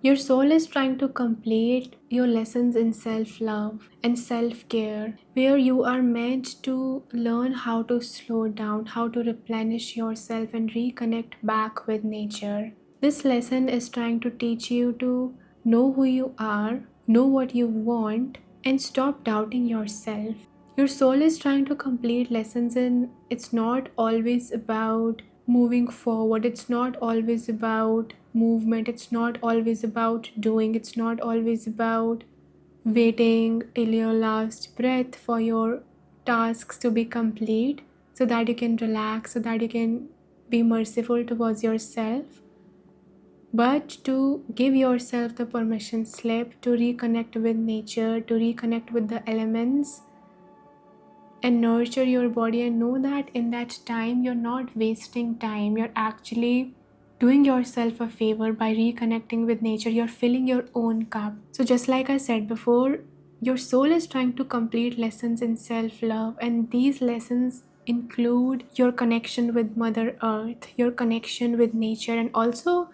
Your soul is trying to complete your lessons in self love and self care, where you are meant to learn how to slow down, how to replenish yourself, and reconnect back with nature. This lesson is trying to teach you to know who you are, know what you want, and stop doubting yourself. Your soul is trying to complete lessons, and it's not always about moving forward, it's not always about movement, it's not always about doing, it's not always about waiting till your last breath for your tasks to be complete so that you can relax, so that you can be merciful towards yourself, but to give yourself the permission slip to reconnect with nature, to reconnect with the elements, and nurture your body, and know that in that time you're not wasting time, you're actually doing yourself a favor by reconnecting with nature. You're filling your own cup. So just like I said before, your soul is trying to complete lessons in self-love, and these lessons include your connection with Mother Earth, your connection with nature, and also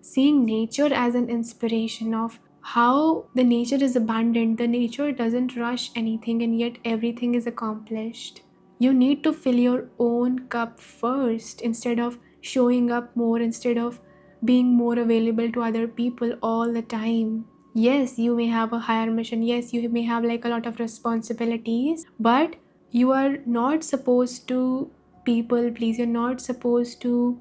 seeing nature as an inspiration of how the nature is abundant. The nature doesn't rush anything, and yet everything is accomplished. You need to fill your own cup first instead of showing up more, instead of being more available to other people all the time. Yes, you may have a higher mission. Yes, you may have like a lot of responsibilities, but you are not supposed to people please. You're not supposed to.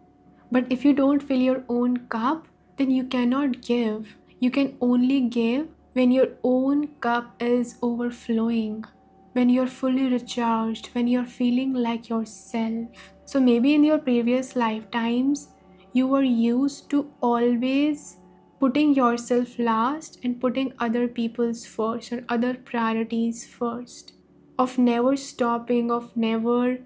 But if you don't fill your own cup, then you cannot give. You can only give when your own cup is overflowing, when you're fully recharged, when you're feeling like yourself. So maybe in your previous lifetimes, you were used to always putting yourself last and putting other people's first or other priorities first, of never stopping, of never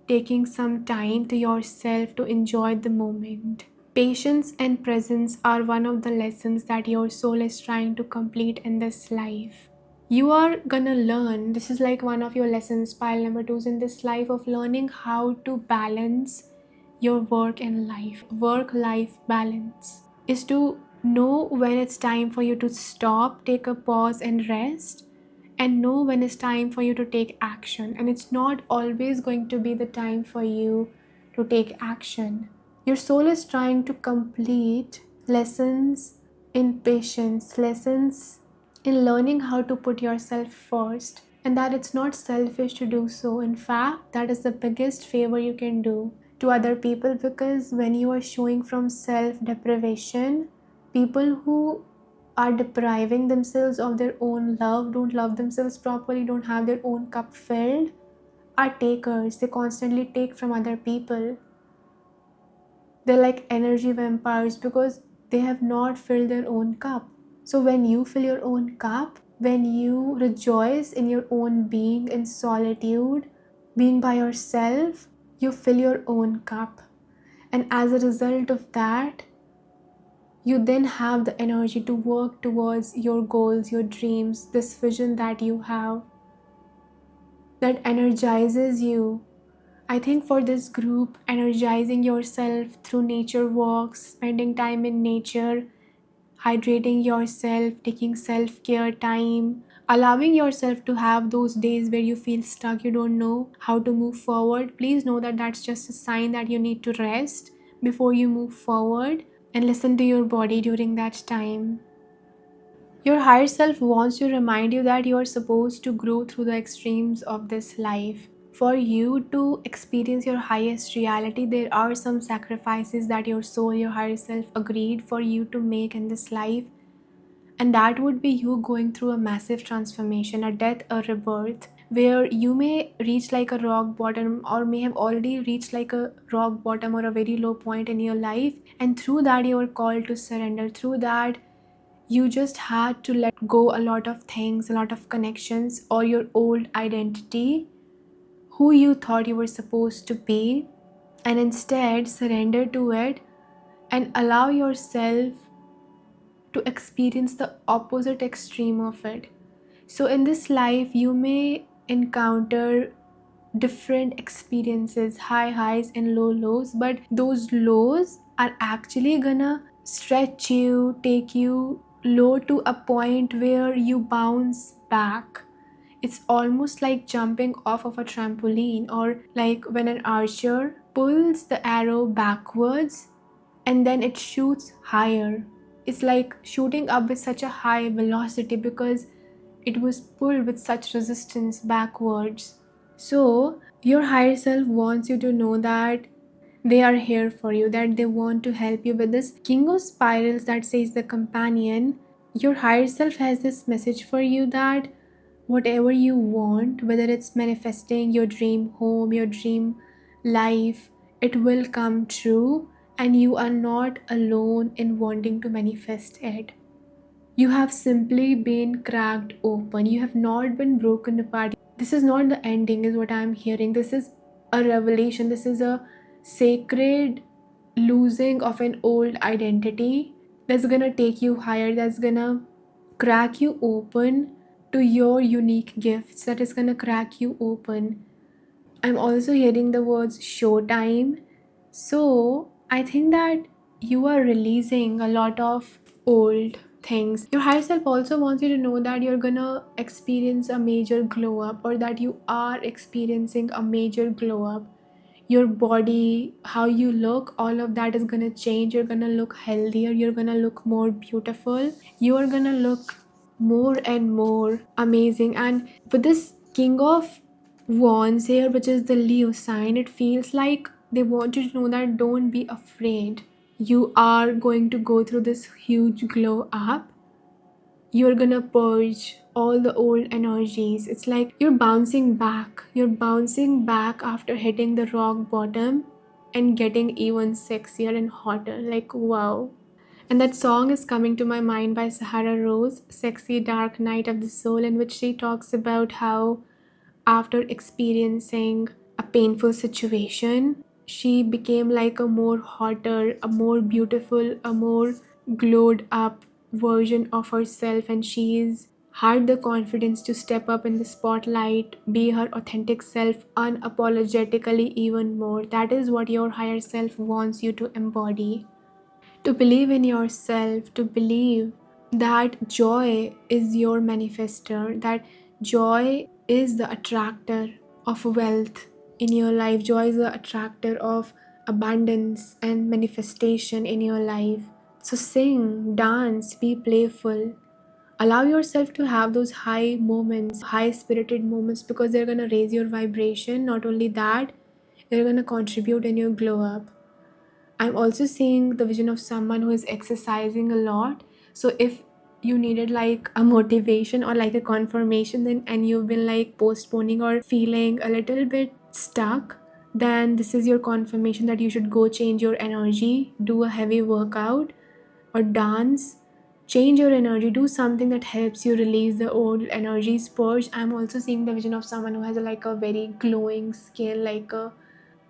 taking some time to yourself to enjoy the moment. Patience and presence are one of the lessons that your soul is trying to complete in this life. You are gonna learn, this is like one of your lessons, pile number 2 in this life, of learning how to balance your work and life. Work life balance is to know when it's time for you to stop, take a pause and rest, and know when it's time for you to take action. And it's not always going to be the time for you to take action. Your soul is trying to complete lessons in patience, lessons in learning how to put yourself first, and that it's not selfish to do so. In fact, that is the biggest favor you can do, to other people, because when you are showing from self deprivation, people who are depriving themselves of their own love, don't love themselves properly, don't have their own cup filled, are takers. They constantly take from other people. They're like energy vampires because they have not filled their own cup. So when you fill your own cup, when you rejoice in your own being in solitude, being by yourself, you fill your own cup. And as a result of that, you then have the energy to work towards your goals, your dreams, this vision that you have that energizes you. I think for this group, energizing yourself through nature walks, spending time in nature, hydrating yourself, taking self care time, allowing yourself to have those days where you feel stuck, you don't know how to move forward. Please know that that's just a sign that you need to rest before you move forward, and listen to your body during that time. Your higher self wants to remind you that you are supposed to grow through the extremes of this life. For you to experience your highest reality, there are some sacrifices that your soul, your higher self agreed for you to make in this life. And that would be you going through a massive transformation, a death, a rebirth, where you may reach like a rock bottom, or may have already reached like a rock bottom or a very low point in your life. And through that, you are called to surrender. Through that, you just had to let go a lot of things, a lot of connections, or your old identity, who you thought you were supposed to be, and instead surrender to it and allow yourself to experience the opposite extreme of it. So, in this life, you may encounter different experiences, high highs and low lows, but those lows are actually gonna stretch you, take you low to a point where you bounce back. It's almost like jumping off of a trampoline, or like when an archer pulls the arrow backwards and then it shoots higher. It's like shooting up with such a high velocity because it was pulled with such resistance backwards. So, your higher self wants you to know that they are here for you, that they want to help you with this King of Spirals that says the companion. Your higher self has this message for you that whatever you want, whether it's manifesting your dream home, your dream life, it will come true, and you are not alone in wanting to manifest it. You have simply been cracked open. You have not been broken apart. This is not the ending, is what I'm hearing. This is a revelation. This is a sacred losing of an old identity that's gonna take you higher, that's gonna crack you open to your unique gifts, that is gonna crack you open. I'm also hearing the words showtime. So I think that you are releasing a lot of old things. Your higher self also wants you to know that you're gonna experience a major glow up, or that you are experiencing a major glow up. Your body, how you look, all of that is gonna change. You're gonna look healthier, you're gonna look more beautiful, you are gonna look more and more amazing. And with this King of Wands here, which is the Leo sign, it feels like they want you to know that don't be afraid. You are going to go through this huge glow up. You're gonna purge all the old energies. It's like you're bouncing back. You're bouncing back after hitting the rock bottom and getting even sexier and hotter. Like, wow. And that song is coming to my mind by Sahara Rose, Sexy Dark Night of the Soul, in which she talks about how after experiencing a painful situation, she became like a more hotter, a more beautiful, a more glowed up version of herself, and she's had the confidence to step up in the spotlight, be her authentic self unapologetically even more. That is what your higher self wants you to embody. To believe in yourself, to believe that joy is your manifester, that joy is the attractor of wealth in your life, joy is the attractor of abundance and manifestation in your life. So sing, dance, be playful. Allow yourself to have those high moments, high spirited moments, because they're going to raise your vibration. Not only that, they're gonna contribute in your glow up. I'm also seeing the vision of someone who is exercising a lot. So if you needed like a motivation or like a confirmation, then and you've been like postponing or feeling a little bit stuck, then this is your confirmation that you should go change your energy, do a heavy workout or dance, change your energy, do something that helps you release the old energy, purge. I'm also seeing the vision of someone who has like a very glowing skin, like a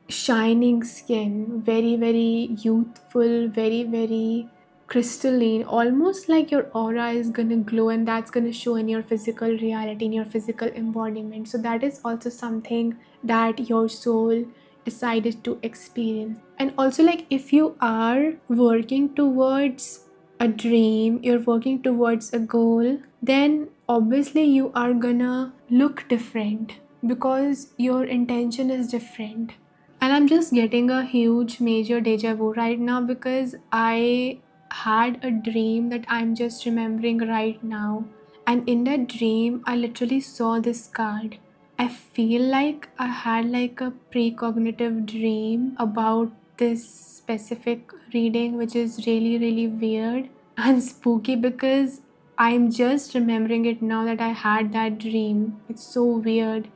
shining skin, very, very youthful, very, very crystalline, almost like your aura is gonna glow, and that's gonna show in your physical reality, in your physical embodiment. So, that is also something that your soul decided to experience. And also, like, if you are working towards a dream, you're working towards a goal, then obviously you are gonna look different because your intention is different. And I'm just getting a huge major deja vu right now because I had a dream that I'm just remembering right now. And in that dream, I literally saw this card. I feel like I had like a precognitive dream about this specific reading, which is really, really weird and spooky because I'm just remembering it now that I had that dream. It's so weird.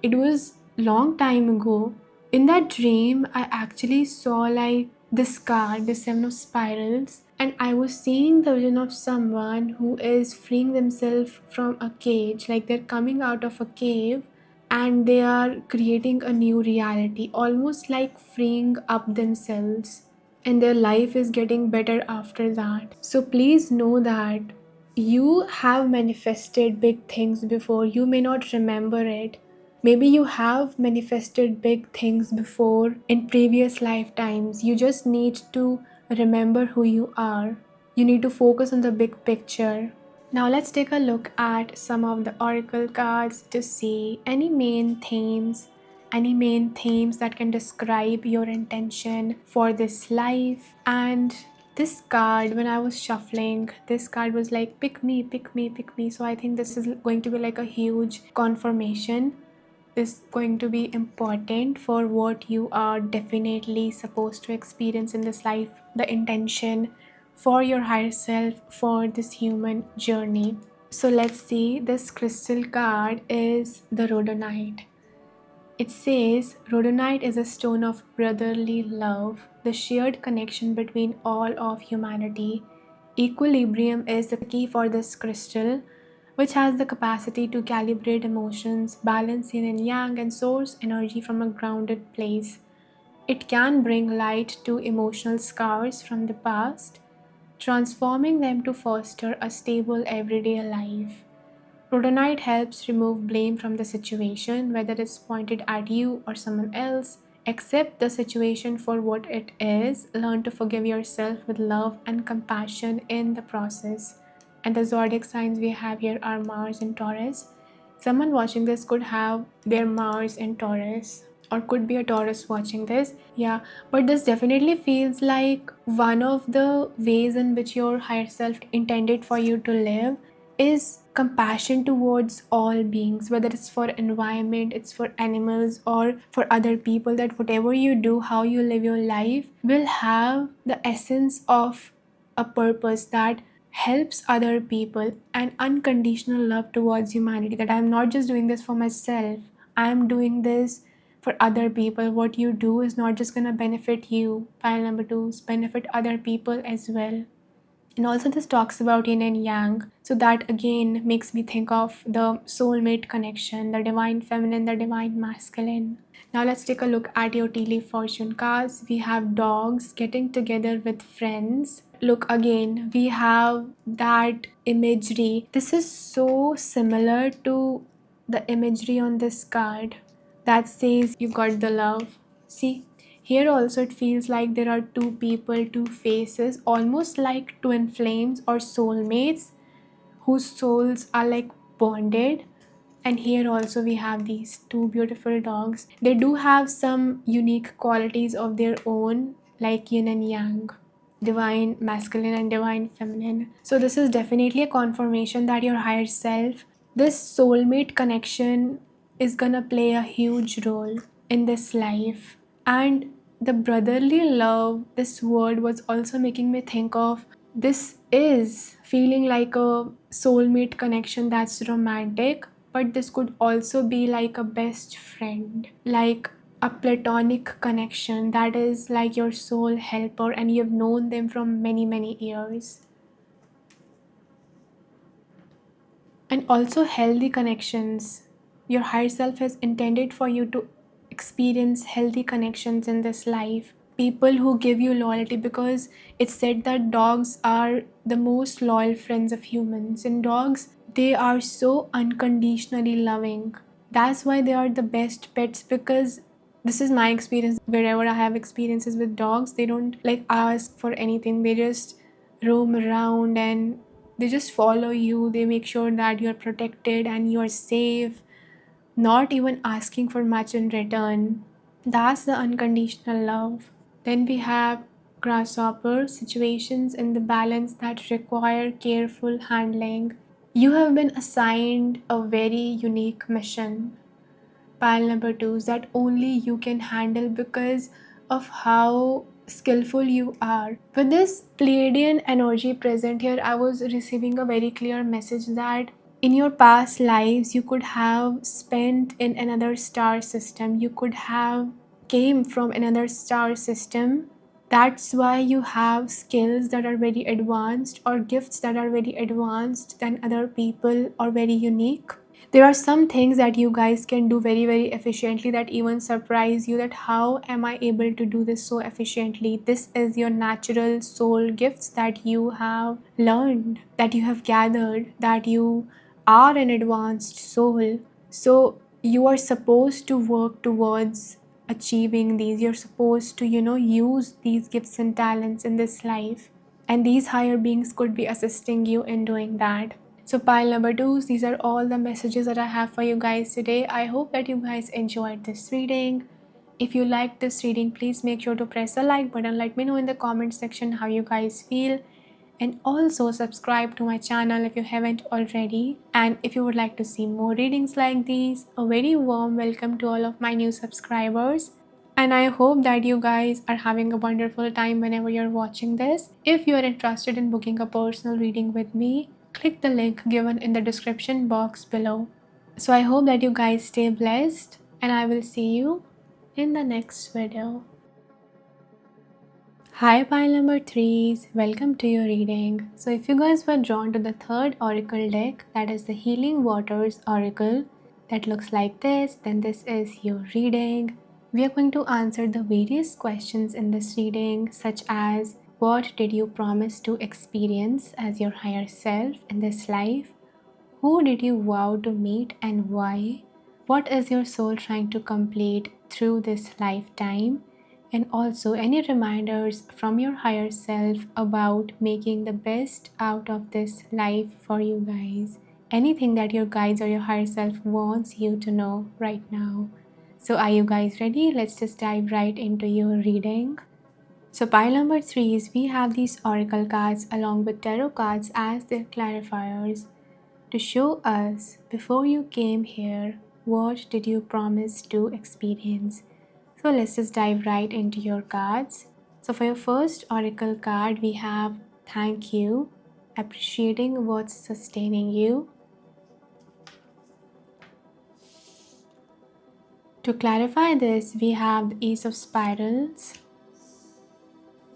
It was long time ago. In that dream, I actually saw like this card, the Seven of Spirals, and I was seeing the vision of someone who is freeing themselves from a cage, like they're coming out of a cave and they are creating a new reality, almost like freeing up themselves, and their life is getting better after that. So please know that you have manifested big things before. You may not remember it. Maybe you have manifested big things before in previous lifetimes. You just need to remember who you are. You need to focus on the big picture. Now let's take a look at some of the oracle cards to see any main themes that can describe your intention for this life. And this card, when I was shuffling, this card was like pick me, pick me, pick me. So I think this is going to be like a huge confirmation, is going to be important for what you are definitely supposed to experience in this life, the intention for your higher self for this human journey. So let's see, this crystal card is the rhodonite. It says rhodonite is a stone of brotherly love, the shared connection between all of humanity. Equilibrium is the key for this crystal, which has the capacity to calibrate emotions, balance yin and yang, and source energy from a grounded place. It can bring light to emotional scars from the past, transforming them to foster a stable everyday life. Rhodonite helps remove blame from the situation, whether it's pointed at you or someone else. Accept the situation for what it is. Learn to forgive yourself with love and compassion in the process. And the zodiac signs we have here are Mars and Taurus. Someone watching this could have their Mars in Taurus, or could be a Taurus watching this. Yeah, but this definitely feels like one of the ways in which your higher self intended for you to live is compassion towards all beings, whether it's for environment, it's for animals, or for other people, that whatever you do, how you live your life will have the essence of a purpose that helps other people, and unconditional love towards humanity, that I'm not just doing this for myself, I'm doing this for other people. What you do is not just going to benefit you. Pile number 2 is benefit other people as well. And also this talks about yin and yang. So that again makes me think of the soulmate connection, the divine feminine, the divine masculine. Now let's take a look at your tea leaf fortune cards. We have dogs getting together with friends. Look, again, we have that imagery. This is so similar to the imagery on this card that says you got the love. See, here also it feels like there are two people, two faces, almost like twin flames or soulmates whose souls are like bonded. And here also we have these two beautiful dogs. They do have some unique qualities of their own, like yin and yang, divine masculine and divine feminine. So this is definitely a confirmation that your higher self, this soulmate connection, is gonna play a huge role. in this life. And the brotherly love, this word was also making me think of, this is feeling like a soulmate connection that's romantic, but this could also be like a best friend, like a platonic connection that is like your soul helper and you've known them from many, many years. And also healthy connections. Your higher self has intended for you to experience healthy connections in this life. People who give you loyalty, because it's said that dogs are the most loyal friends of humans, and dogs, they are so unconditionally loving. That's why they are the best pets, because this is my experience. Wherever I have experiences with dogs, they don't like ask for anything, they just roam around and they just follow you. They make sure that you're protected and you're safe, not even asking for much in return. That's the unconditional love. Then we have grasshopper, situations in the balance that require careful handling. You have been assigned a very unique mission. Pile number two is that only you can handle because of how skillful you are. With this Pleiadian energy present here, I was receiving a very clear message that in your past lives you could have spent in another star system, you could have came from another star system. That's why you have skills that are very advanced or gifts that are very advanced than other people or very unique. There are some things that you guys can do very, very efficiently that even surprise you, that how am I able to do this so efficiently. This is your natural soul gifts that you have learned, that you have gathered, that you are an advanced soul. So you are supposed to work towards achieving these. You're supposed to, use these gifts and talents in this life, and these higher beings could be assisting you in doing that. So pile number two, these are all the messages that I have for you guys today. I hope that you guys enjoyed this reading. If you liked this reading, please make sure to press the like button. Let me know in the comment section how you guys feel. And also subscribe to my channel if you haven't already. And if you would like to see more readings like these, a very warm welcome to all of my new subscribers. And I hope that you guys are having a wonderful time whenever you're watching this. If you are interested in booking a personal reading with me, click the link given in the description box below. So I hope that you guys stay blessed, and I will see you in the next video. Hi pile number threes, welcome to your reading. So if you guys were drawn to the third oracle deck, that is the Healing Waters Oracle, that looks like this, then this is your reading. We are going to answer the various questions in this reading, such as what did you promise to experience as your higher self in this life? Who did you vow to meet and why? What is your soul trying to complete through this lifetime? And also any reminders from your higher self about making the best out of this life for you guys. Anything that your guides or your higher self wants you to know right now. So are you guys ready? Let's just dive right into your reading. So pile number three is we have these oracle cards along with tarot cards as their clarifiers to show us, before you came here, what did you promise to experience. So let's just dive right into your cards. So for your first oracle card, we have thank you, appreciating what's sustaining you. To clarify this, we have the Ace of Spirals.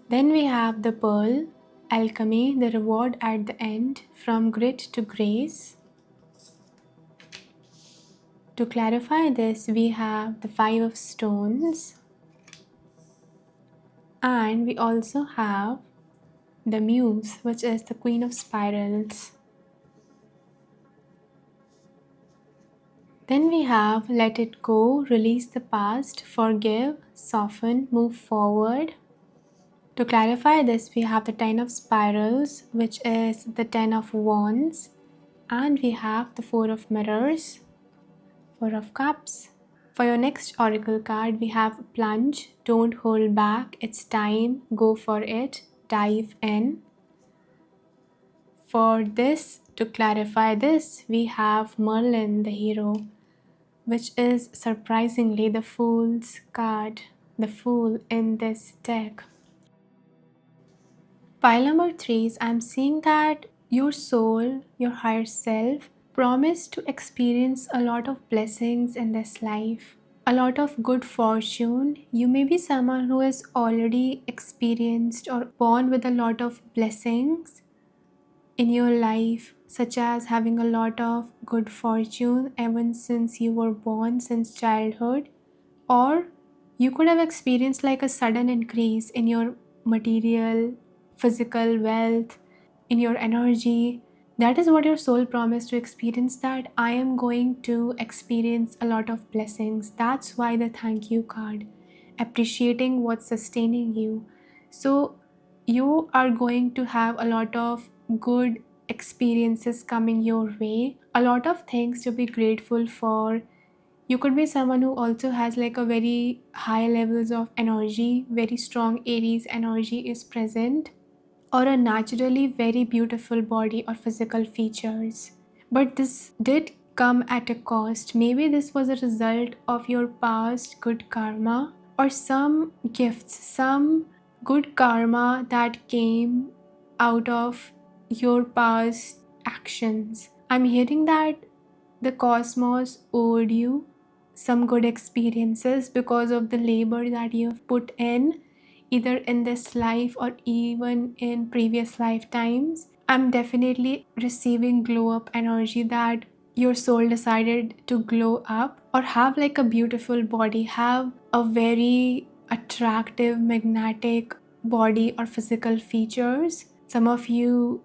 Then we have the Pearl, alchemy, the reward at the end, from grit to grace. To clarify this, we have the Five of Stones. And we also have the Muse, which is the Queen of Spirals. Then we have let it go, release the past, forgive, soften, move forward. To clarify this, we have the Ten of Spirals, which is the Ten of Wands. And we have the Four of Mirrors, Four of Cups. For your next oracle card, we have plunge, don't hold back, it's time, go for it, dive in. For this, to clarify this, we have Merlin, the hero. which is surprisingly the Fool's card, the Fool in this deck. Pile number 3 is I'm seeing that your soul, your higher self, promised to experience a lot of blessings in this life, a lot of good fortune. You may be someone who has already experienced or born with a lot of blessings in your life, such as having a lot of good fortune even since you were born, since childhood, or you could have experienced like a sudden increase in your material, physical wealth, in your energy. That is what your soul promised to experience, that I am going to experience a lot of blessings. That's why the thank you card, appreciating what's sustaining you. So you are going to have a lot of good experiences coming your way, a lot of things to be grateful for. You could be someone who also has like a very high levels of energy, very strong Aries energy is present, or a naturally very beautiful body or physical features. But this did come at a cost. Maybe this was a result of your past good karma, or some gifts, some good karma that came out of your past actions. I'm hearing that the cosmos owed you some good experiences because of the labor that you've put in, either in this life or even in previous lifetimes. I'm definitely receiving glow up energy, that your soul decided to glow up or have like a beautiful body, have a very attractive, magnetic body or physical features. Some of you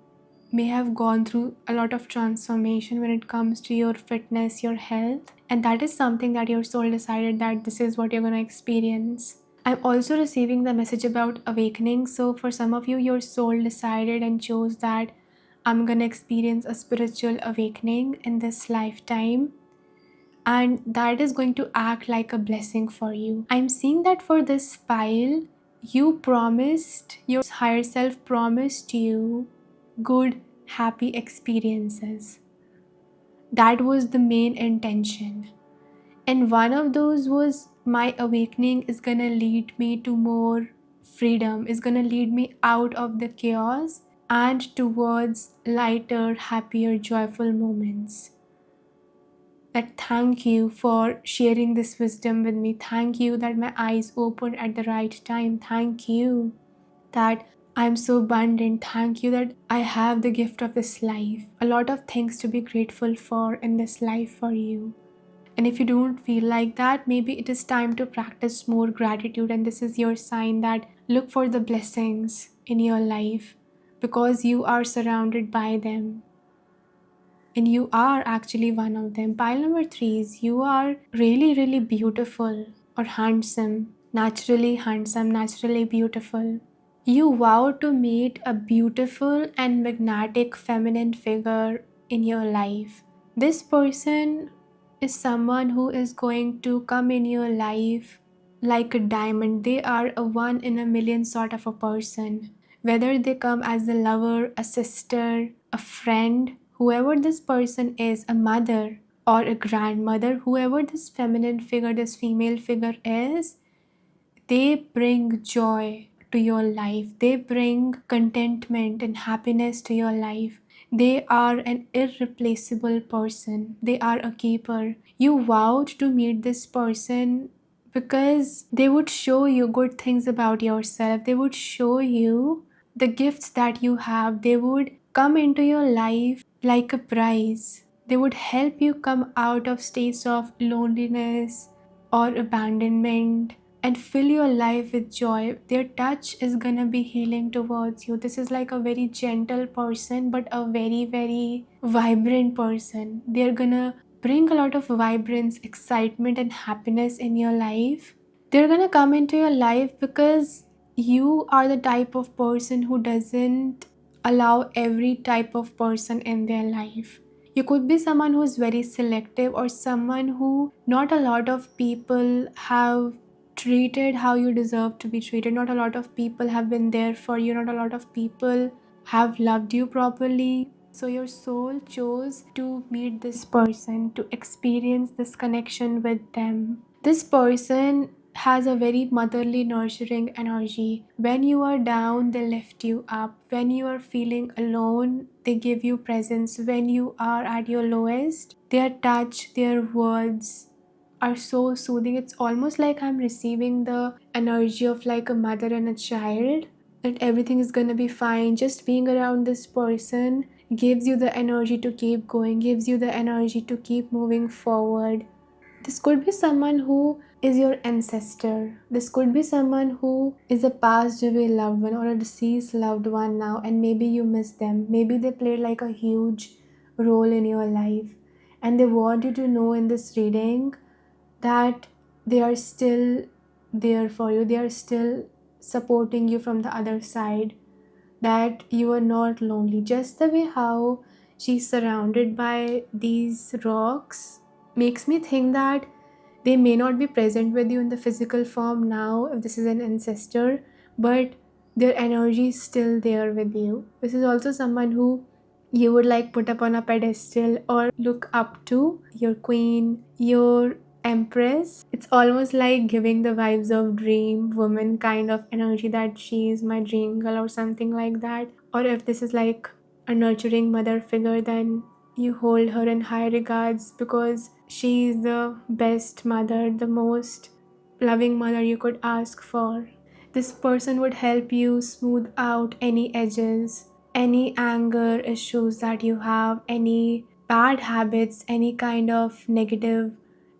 may have gone through a lot of transformation when it comes to your fitness, your health, and that is something that your soul decided that this is what you're going to experience. I'm also receiving the message about awakening. So for some of you, your soul decided and chose that I'm going to experience a spiritual awakening in this lifetime, and that is going to act like a blessing for you. I'm seeing that for this pile, you promised, your higher self promised you good, happy experiences. That was the main intention. And one of those was, my awakening is gonna lead me to more freedom, is gonna lead me out of the chaos and towards lighter, happier, joyful moments. That thank you for sharing this wisdom with me. Thank you that my eyes opened at the right time. Thank you that I'm so abundant. Thank you that I have the gift of this life. A lot of things to be grateful for in this life for you. And if you don't feel like that, maybe it is time to practice more gratitude. And this is your sign that look for the blessings in your life, because you are surrounded by them. And you are actually one of them. Pile number 3 is, you are really, really beautiful or handsome, naturally beautiful. You vow to meet a beautiful and magnetic feminine figure in your life. This person is someone who is going to come in your life like a diamond. They are a one in a million sort of a person. Whether they come as a lover, a sister, a friend, whoever this person is, a mother or a grandmother, whoever this feminine figure, this female figure is, they bring joy to your life. They bring contentment and happiness to your life. They are an irreplaceable person. They are a keeper. You vowed to meet this person because they would show you good things about yourself. They would show you the gifts that you have. They would come into your life like a prize. They would help you come out of states of loneliness or abandonment and fill your life with joy. Their touch is gonna be healing towards you. This is like a very gentle person, but a very, very vibrant person. They're gonna bring a lot of vibrance, excitement, and happiness in your life. They're gonna come into your life because you are the type of person who doesn't allow every type of person in their life. You could be someone who is very selective, or someone who not a lot of people have treated how you deserve to be treated. Not a lot of people have been there for you. Not a lot of people have loved you properly. So your soul chose to meet this person, to experience this connection with them. This person has a very motherly, nurturing energy. When you are down, they lift you up. When you are feeling alone, they give you presence. When you are at your lowest, their touch, their words are so soothing. It's almost like I'm receiving the energy of like a mother and a child, that everything is gonna be fine. Just being around this person gives you the energy to keep going, gives you the energy to keep moving forward. This could be someone who is your ancestor. This could be someone who is a passed away loved one or a deceased loved one now, and maybe you miss them. Maybe they played like a huge role in your life, and they want you to know in this reading that they are still there for you. They are still supporting you from the other side, that you are not lonely. Just the way how she's surrounded by these rocks makes me think that they may not be present with you in the physical form now, if this is an ancestor, but their energy is still there with you. This is also someone who you would like put up on a pedestal or look up to, your queen, your empress. It's almost like giving the vibes of dream woman kind of energy, that she is my dream girl or something like that. Or if this is like a nurturing mother figure, then you hold her in high regards because she is the best mother, the most loving mother you could ask for. This person would help you smooth out any edges, any anger issues that you have, any bad habits, any kind of negative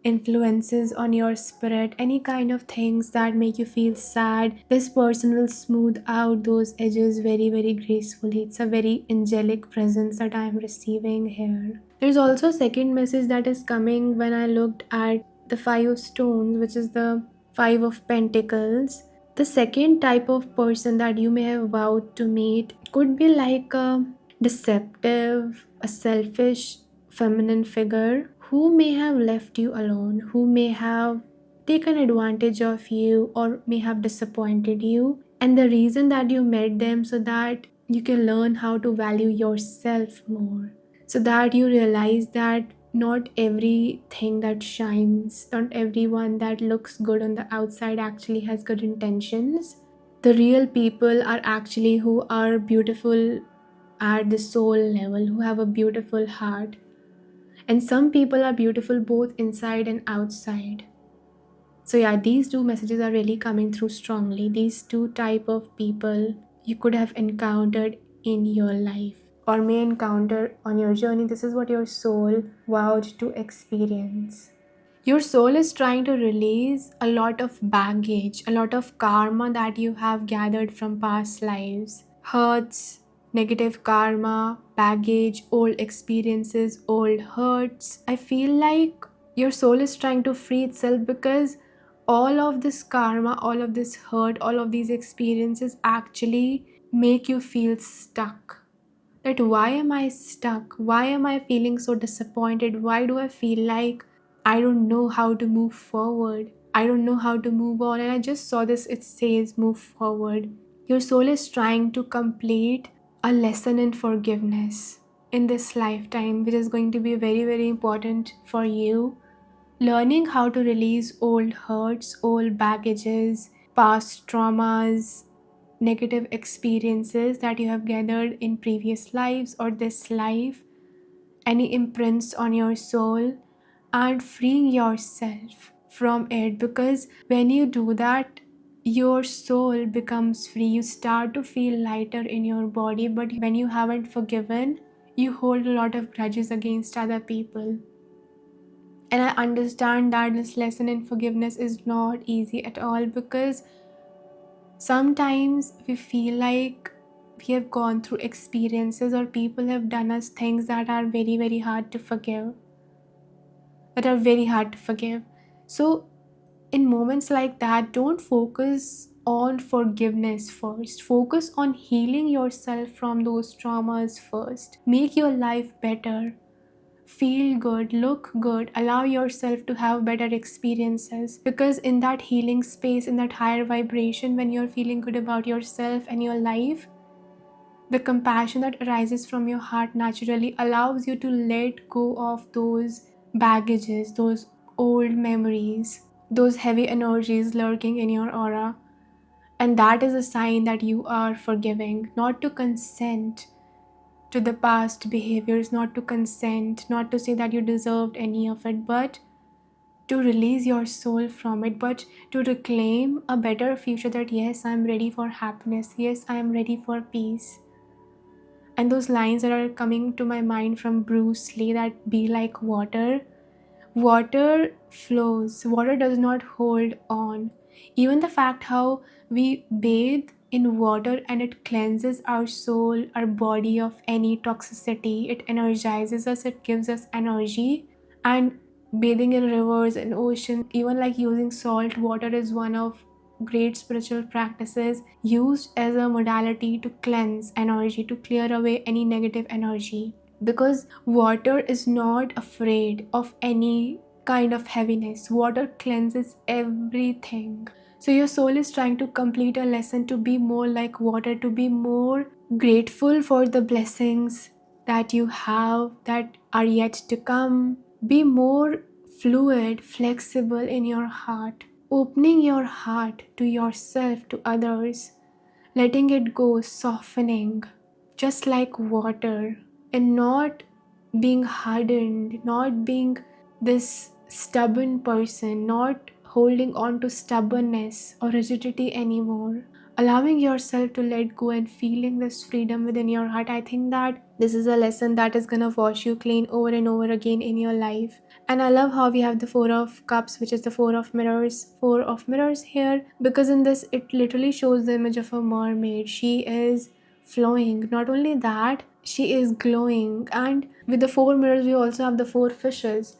influences on your spirit, any kind of things that make you feel sad. This person will smooth out those edges very, very gracefully. It's a very angelic presence that I am receiving here. There's also a second message that is coming when I looked at the Five of Stones, which is the Five of Pentacles. The second type of person that you may have vowed to meet could be like a deceptive, a selfish, feminine figure who may have left you alone, who may have taken advantage of you or may have disappointed you. And the reason that you met them, so that you can learn how to value yourself more, so that you realize that not everything that shines, not everyone that looks good on the outside actually has good intentions. The real people are actually who are beautiful at the soul level, who have a beautiful heart. And some people are beautiful both inside and outside. So yeah, these two messages are really coming through strongly. These two type of people you could have encountered in your life or may encounter on your journey. This is what your soul vowed to experience. Your soul is trying to release a lot of baggage, a lot of karma that you have gathered from past lives. Hurts, negative karma, baggage, old experiences, old hurts. I feel like your soul is trying to free itself because all of this karma, all of this hurt, all of these experiences actually make you feel stuck. That why am I stuck? Why am I feeling so disappointed? Why do I feel like I don't know how to move forward? I don't know how to move on. And I just saw this, it says move forward. Your soul is trying to complete a lesson in forgiveness in this lifetime, which is going to be very, very important for you. Learning how to release old hurts, old baggages, past traumas, negative experiences that you have gathered in previous lives or this life, any imprints on your soul, and freeing yourself from it. Because when you do that, your soul becomes free. You start to feel lighter in your body. But when you haven't forgiven, you hold a lot of grudges against other people. And I understand that this lesson in forgiveness is not easy at all, because sometimes we feel like we have gone through experiences or people have done us things that are very, very hard to forgive. So in moments like that, don't focus on forgiveness first. Focus on healing yourself from those traumas first. Make your life better. Feel good, look good, allow yourself to have better experiences, because in that healing space, in that higher vibration, when you're feeling good about yourself and your life, The compassion that arises from your heart naturally allows you to let go of those baggages, those old memories, those heavy energies lurking in your aura. And that is a sign that you are forgiving, not to consent to the past behaviors, not to consent, not to say that you deserved any of it, but to release your soul from it, but to reclaim a better future that yes, I'm ready for happiness, yes, I am ready for peace. And those lines that are coming to my mind from Bruce Lee, that be like water. Water flows, water does not hold on. Even the fact how we bathe in water and it cleanses our soul, our body of any toxicity, it energizes us, it gives us energy. And bathing in rivers and ocean, even like using salt water, is one of great spiritual practices used as a modality to cleanse energy, to clear away any negative energy, because water is not afraid of any kind of heaviness. Water cleanses everything. So your soul is trying to complete a lesson to be more like water, to be more grateful for the blessings that you have that are yet to come. Be more fluid, flexible in your heart, opening your heart to yourself, to others, letting it go, softening, just like water, and not being hardened, not being this stubborn person, not holding on to stubbornness or rigidity anymore. Allowing yourself to let go and feeling this freedom within your heart. I think that this is a lesson that is gonna wash you clean over and over again in your life. And I love how we have the Four of Cups, which is the Four of Mirrors. Four of Mirrors here, because in this, it literally shows the image of a mermaid. She is flowing. Not only that, she is glowing. And with the four mirrors, we also have the four fishes.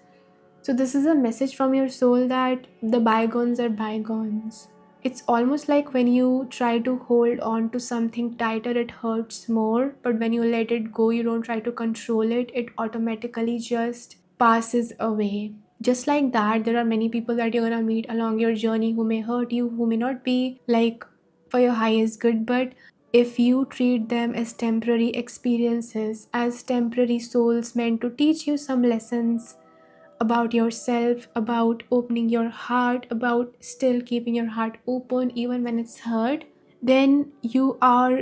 So, this is a message from your soul that the bygones are bygones. It's almost like when you try to hold on to something tighter, it hurts more. But when you let it go, you don't try to control it, it automatically just passes away. Just like that, there are many people that you're gonna meet along your journey who may hurt you, who may not be like for your highest good, but if you treat them as temporary experiences, as temporary souls meant to teach you some lessons about yourself, about opening your heart, about still keeping your heart open even when it's hurt, then you are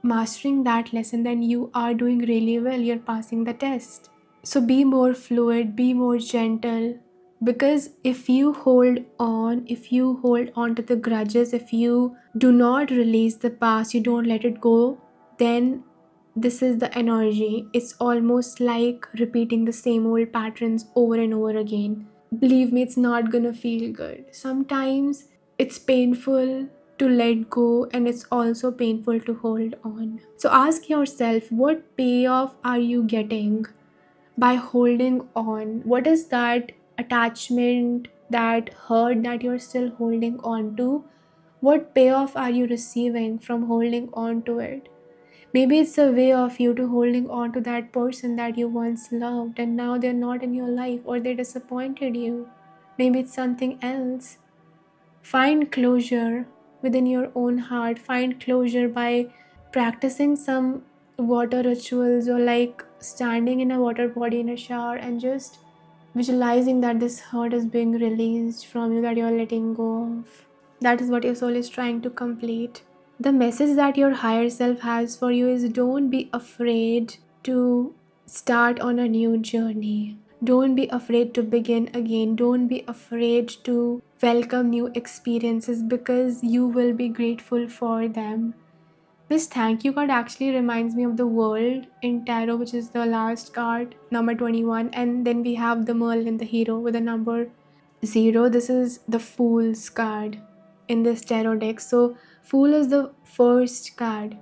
mastering that lesson, then you are doing really well, you're passing the test. So be more fluid, be more gentle, because if you hold on to the grudges, if you do not release the past, you don't let it go, then this is the energy. It's almost like repeating the same old patterns over and over again. Believe me, it's not gonna feel good. Sometimes it's painful to let go, and it's also painful to hold on. So ask yourself, what payoff are you getting by holding on? What is that attachment, that hurt that you're still holding on to? What payoff are you receiving from holding on to it? Maybe it's a way of you to holding on to that person that you once loved and now they're not in your life, or they disappointed you. Maybe it's something else. Find closure within your own heart. Find closure by practicing some water rituals, or like standing in a water body in a shower and just visualizing that this hurt is being released from you, that you're letting go of. That is what your soul is trying to complete. The message that your higher self has for you is, don't be afraid to start on a new journey. Don't be afraid to begin again. Don't be afraid to welcome new experiences, because you will be grateful for them. This thank you card actually reminds me of the world in tarot, which is the last card, number 21. And then we have the Merlin, the hero, with the number 0. This is the Fool's card in this tarot deck. So, Fool is the first card.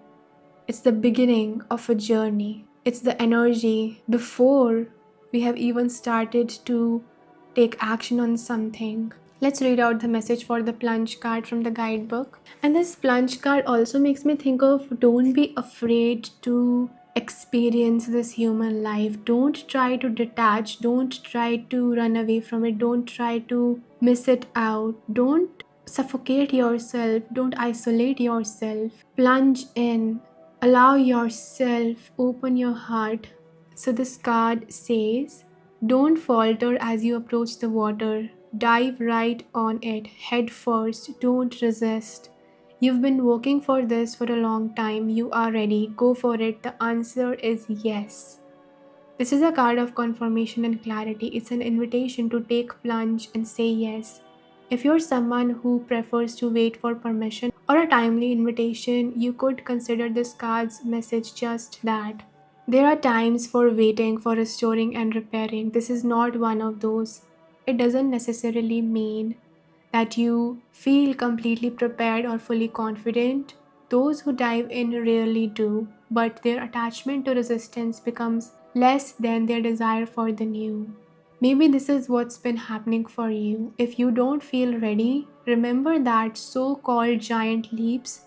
It's the beginning of a journey. It's the energy before we have even started to take action on something. Let's read out the message for the plunge card from the guidebook. And this plunge card also makes me think of, don't be afraid to experience this human life. Don't try to detach. Don't try to run away from it. Don't try to miss it out. Don't suffocate yourself. Don't isolate yourself. Plunge in. Allow yourself, open your heart. So this card says, don't falter as you approach the water. Dive right on it, head first, don't resist. You've been working for this for a long time. You are ready. Go for it. The answer is yes. This is a card of confirmation and clarity. It's an invitation to take plunge and say yes. If you're someone who prefers to wait for permission or a timely invitation, you could consider this card's message just that. There are times for waiting, for restoring and repairing. This is not one of those. It doesn't necessarily mean that you feel completely prepared or fully confident. Those who dive in rarely do, but their attachment to resistance becomes less than their desire for the new. Maybe this is what's been happening for you. If you don't feel ready, remember that so called giant leaps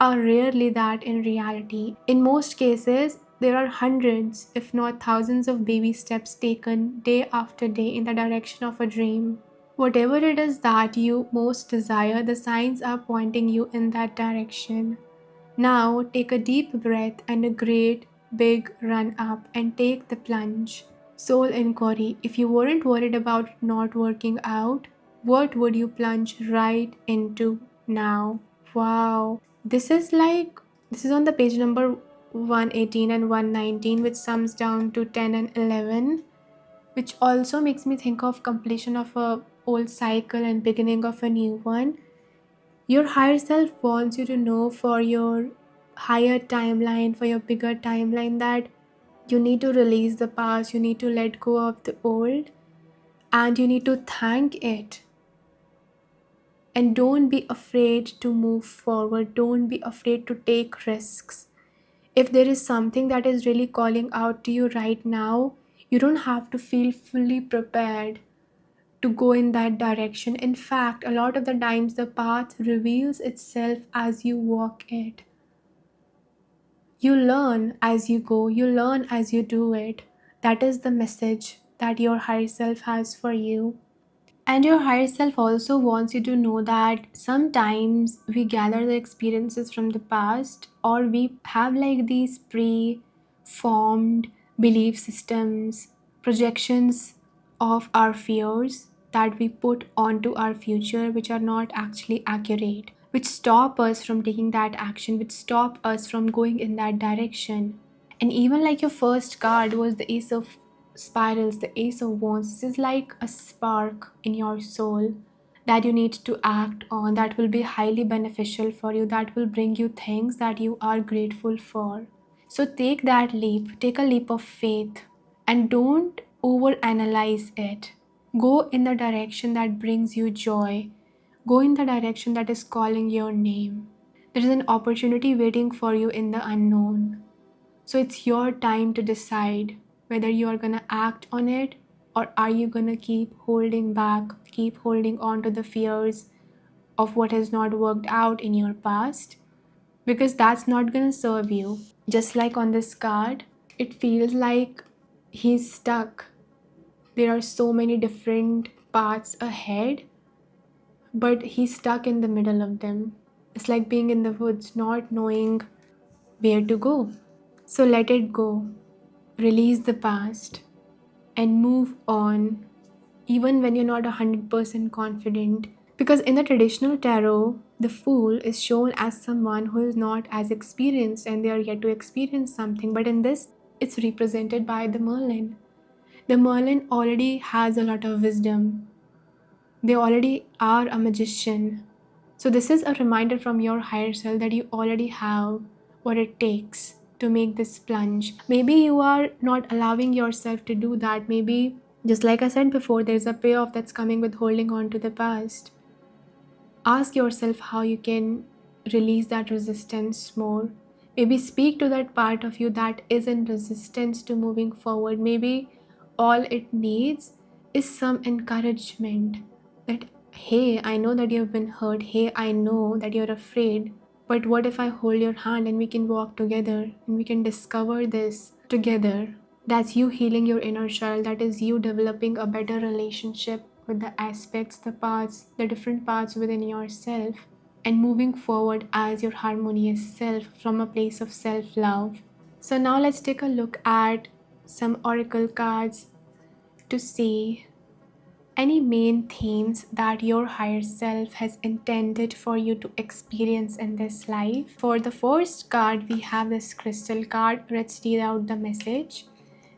are rarely that in reality. In most cases, there are hundreds, if not thousands, of baby steps taken day after day in the direction of a dream. Whatever it is that you most desire, the signs are pointing you in that direction. Now take a deep breath and a great big run up and take the plunge. Soul inquiry. If you weren't worried about not working out, what would you plunge right into now? Wow. This is on the page number 118 and 119, which sums down to 10 and 11, which also makes me think of completion of a old cycle and beginning of a new one. Your higher self wants you to know for your higher timeline, for your bigger timeline, that you need to release the past, you need to let go of the old, and you need to thank it. And don't be afraid to move forward, don't be afraid to take risks. If there is something that is really calling out to you right now, you don't have to feel fully prepared to go in that direction. In fact, a lot of the times the path reveals itself as you walk it. You learn as you go, you learn as you do it. That is the message that your higher self has for you. And your higher self also wants you to know that sometimes we gather the experiences from the past, or we have like these pre formed belief systems, projections of our fears that we put onto our future, which are not actually accurate, which stop us from taking that action, which stop us from going in that direction. And even like your first card was the Ace of Spirals, the Ace of Wands. This is like a spark in your soul that you need to act on, that will be highly beneficial for you, that will bring you things that you are grateful for. So take that leap, take a leap of faith, and don't overanalyze it. Go in the direction that brings you joy. Go in the direction that is calling your name. There is an opportunity waiting for you in the unknown. So it's your time to decide whether you are going to act on it, or are you going to keep holding back, keep holding on to the fears of what has not worked out in your past, because that's not going to serve you. Just like on this card, it feels like he's stuck. There are so many different paths ahead, but he's stuck in the middle of them. It's like being in the woods, not knowing where to go. So let it go. Release the past and move on, even when you're not 100% confident. Because in the traditional tarot, the fool is shown as someone who is not as experienced and they are yet to experience something. But in this, it's represented by the Merlin. The Merlin already has a lot of wisdom, they already are a magician. So, this is a reminder from your higher self that you already have what it takes to make this plunge. Maybe you are not allowing yourself to do that. Maybe, just like I said before, there's a payoff that's coming with holding on to the past. Ask yourself how you can release that resistance more. Maybe speak to that part of you that is in resistance to moving forward. Maybe all it needs is some encouragement that, hey, I know that you've been hurt. Hey, I know that you're afraid. But what if I hold your hand and we can walk together and we can discover this together? That's you healing your inner child. That is you developing a better relationship with the aspects, the parts, the different parts within yourself. and moving forward as your harmonious self from a place of self-love. So now let's take a look at some oracle cards to see any main themes that your higher self has intended for you to experience in this life. For the first card, we have this crystal card. Let's read out the message.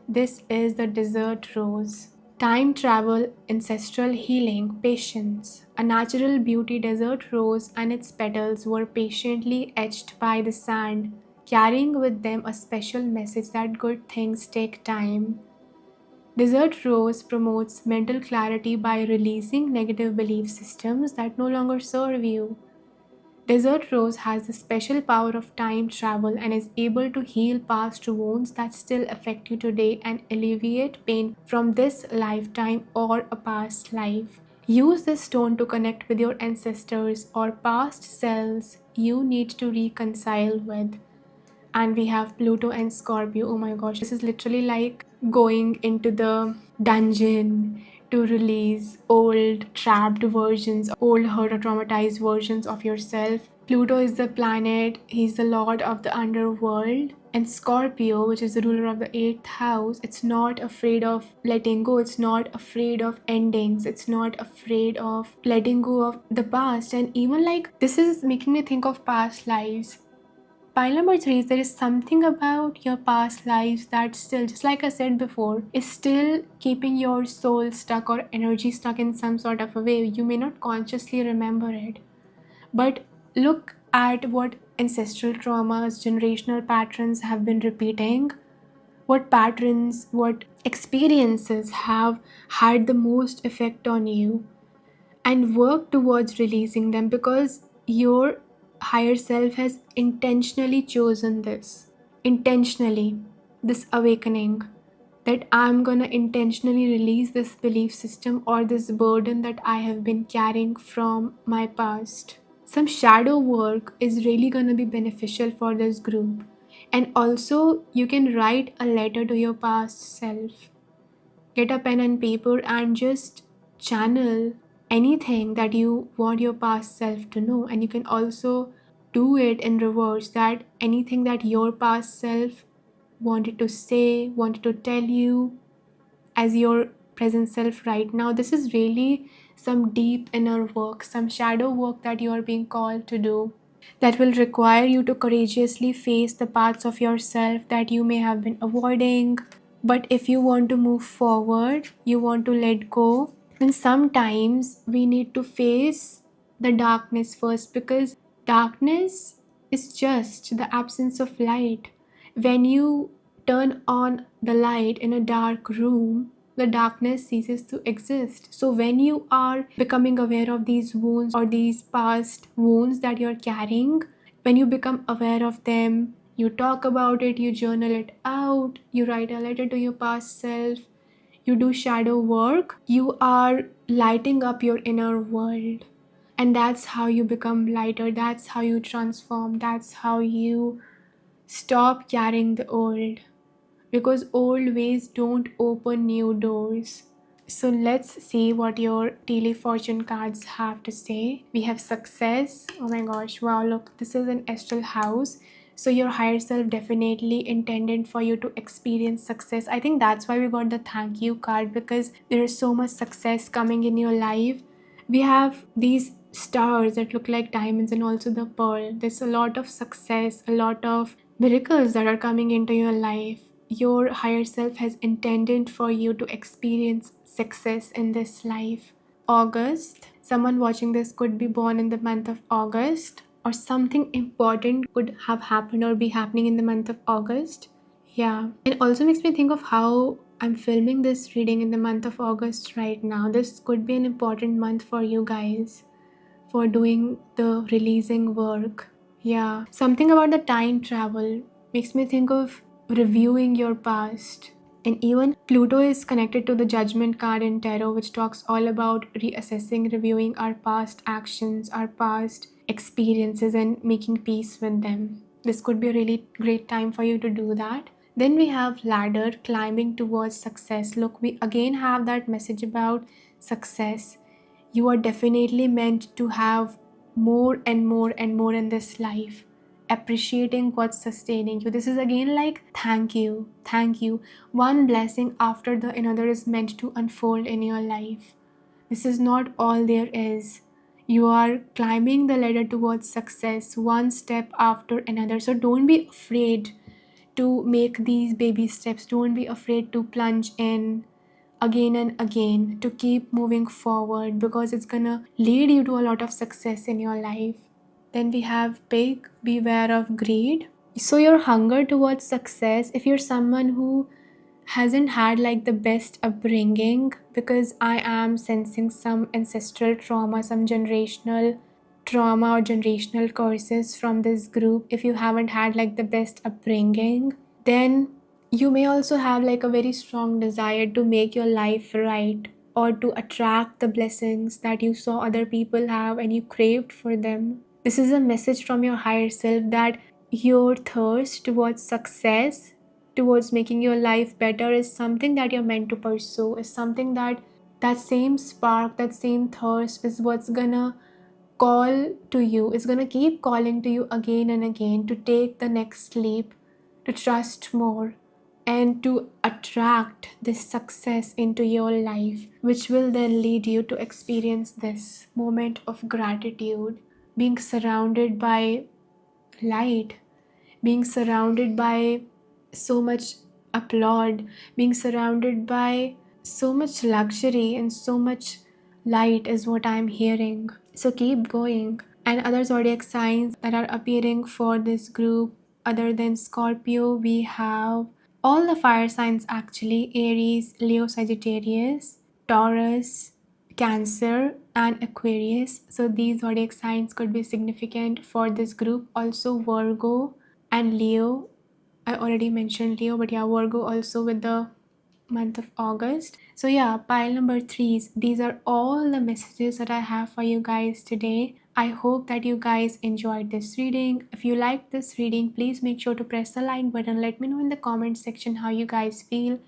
This is the desert rose. Time travel, ancestral healing, patience. A natural beauty desert rose and its petals were patiently etched by the sand, carrying with them a special message that good things take time. Desert Rose promotes mental clarity by releasing negative belief systems that no longer serve you. Desert Rose has the special power of time travel and is able to heal past wounds that still affect you today and alleviate pain from this lifetime or a past life. Use this stone to connect with your ancestors or past selves you need to reconcile with. And we have Pluto and Scorpio. Oh my gosh, this is literally like going into the dungeon to release old trapped versions, old hurt or traumatized versions of yourself. Pluto is the planet, he's the lord of the underworld. And Scorpio, which is the ruler of the 8th house, it's not afraid of letting go, it's not afraid of endings, it's not afraid of letting go of the past. And even like this is making me think of past lives. Pile number 3 is there is something about your past lives that still, just like I said before, is still keeping your soul stuck or energy stuck in some sort of a way. You may not consciously remember it, but look at what ancestral traumas, generational patterns have been repeating. What patterns, what experiences have had the most effect on you, and work towards releasing them because your higher self has intentionally chosen this. Intentionally, this awakening that I'm gonna intentionally release this belief system or this burden that I have been carrying from my past. Some shadow work is really gonna be beneficial for this group. And also, you can write a letter to your past self. Get a pen and paper and just channel anything that you want your past self to know. And you can also do it in reverse, that anything that your past self wanted to say, wanted to tell you as your present self right now. This is really some deep inner work, some shadow work that you are being called to do, that will require you to courageously face the parts of yourself that you may have been avoiding. But if you want to move forward, you want to let go, then sometimes we need to face the darkness first, because darkness is just the absence of light. When you turn on the light in a dark room, the darkness ceases to exist. So when you are becoming aware of these wounds or these past wounds that you're carrying, when you become aware of them, you talk about it, you journal it out, you write a letter to your past self, you do shadow work, you are lighting up your inner world. And that's how you become lighter, that's how you transform, that's how you stop carrying the old, because old ways don't open new doors. So let's see what your daily fortune cards have to say. We have success. Oh my gosh, wow, look, this is an astral house. So your higher self definitely intended for you to experience success. I think that's why we got the thank you card, because there is so much success coming in your life. We have these stars that look like diamonds and also the pearl. There's a lot of success, a lot of miracles that are coming into your life. Your higher self has intended for you to experience success in this life. August, someone watching this could be born in the month of August, or something important could have happened or be happening in the month of August. Yeah, it also makes me think of how I'm filming this reading in the month of August right now. This could be an important month for you guys for doing the releasing work. Yeah, something about the time travel makes me think of reviewing your past. And even Pluto is connected to the Judgment card in Tarot, which talks all about reassessing, reviewing our past actions, our past experiences, and making peace with them. This could be a really great time for you to do that. Then we have Ladder, climbing towards success. Look, we again have that message about success. You are definitely meant to have more and more and more in this life, appreciating what's sustaining you. This is again like thank you, thank you. One blessing after the another is meant to unfold in your life. This is not all there is. You are climbing the ladder towards success one step after another. So don't be afraid to make these baby steps. Don't be afraid to plunge in again and again, to keep moving forward, because it's gonna lead you to a lot of success in your life. Then we have big, beware of greed. So your hunger towards success, if you're someone who hasn't had like the best upbringing, because I am sensing some ancestral trauma, some generational trauma or generational curses from this group. If you haven't had like the best upbringing, then you may also have like a very strong desire to make your life right, or to attract the blessings that you saw other people have and you craved for them. This is a message from your higher self that your thirst towards success, towards making your life better, is something that you're meant to pursue, is something that same spark, that same thirst is what's gonna call to you, is gonna keep calling to you again and again to take the next leap, to trust more, and to attract this success into your life, which will then lead you to experience this moment of gratitude, being surrounded by light, being surrounded by so much applaud, being surrounded by so much luxury and so much light is what I'm hearing. So keep going. And other zodiac signs that are appearing for this group, other than Scorpio, we have all the fire signs actually: Aries, Leo, Sagittarius, Taurus, Cancer, and Aquarius. So these zodiac signs could be significant for this group. Also Virgo and Leo. I already mentioned Leo, but yeah, Virgo also with the month of August. So yeah, pile number 3s. These are all the messages that I have for you guys today. I hope that you guys enjoyed this reading. If you liked this reading, please make sure to press the like button. Let me know in the comment section how you guys feel.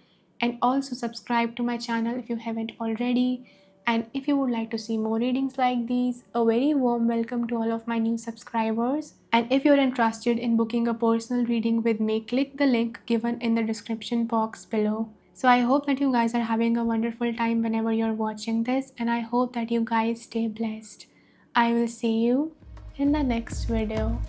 And also subscribe to my channel if you haven't already. And if you would like to see more readings like these, a very warm welcome to all of my new subscribers. And if you're interested in booking a personal reading with me, click the link given in the description box below. So I hope that you guys are having a wonderful time whenever you're watching this, and I hope that you guys stay blessed. I will see you in the next video.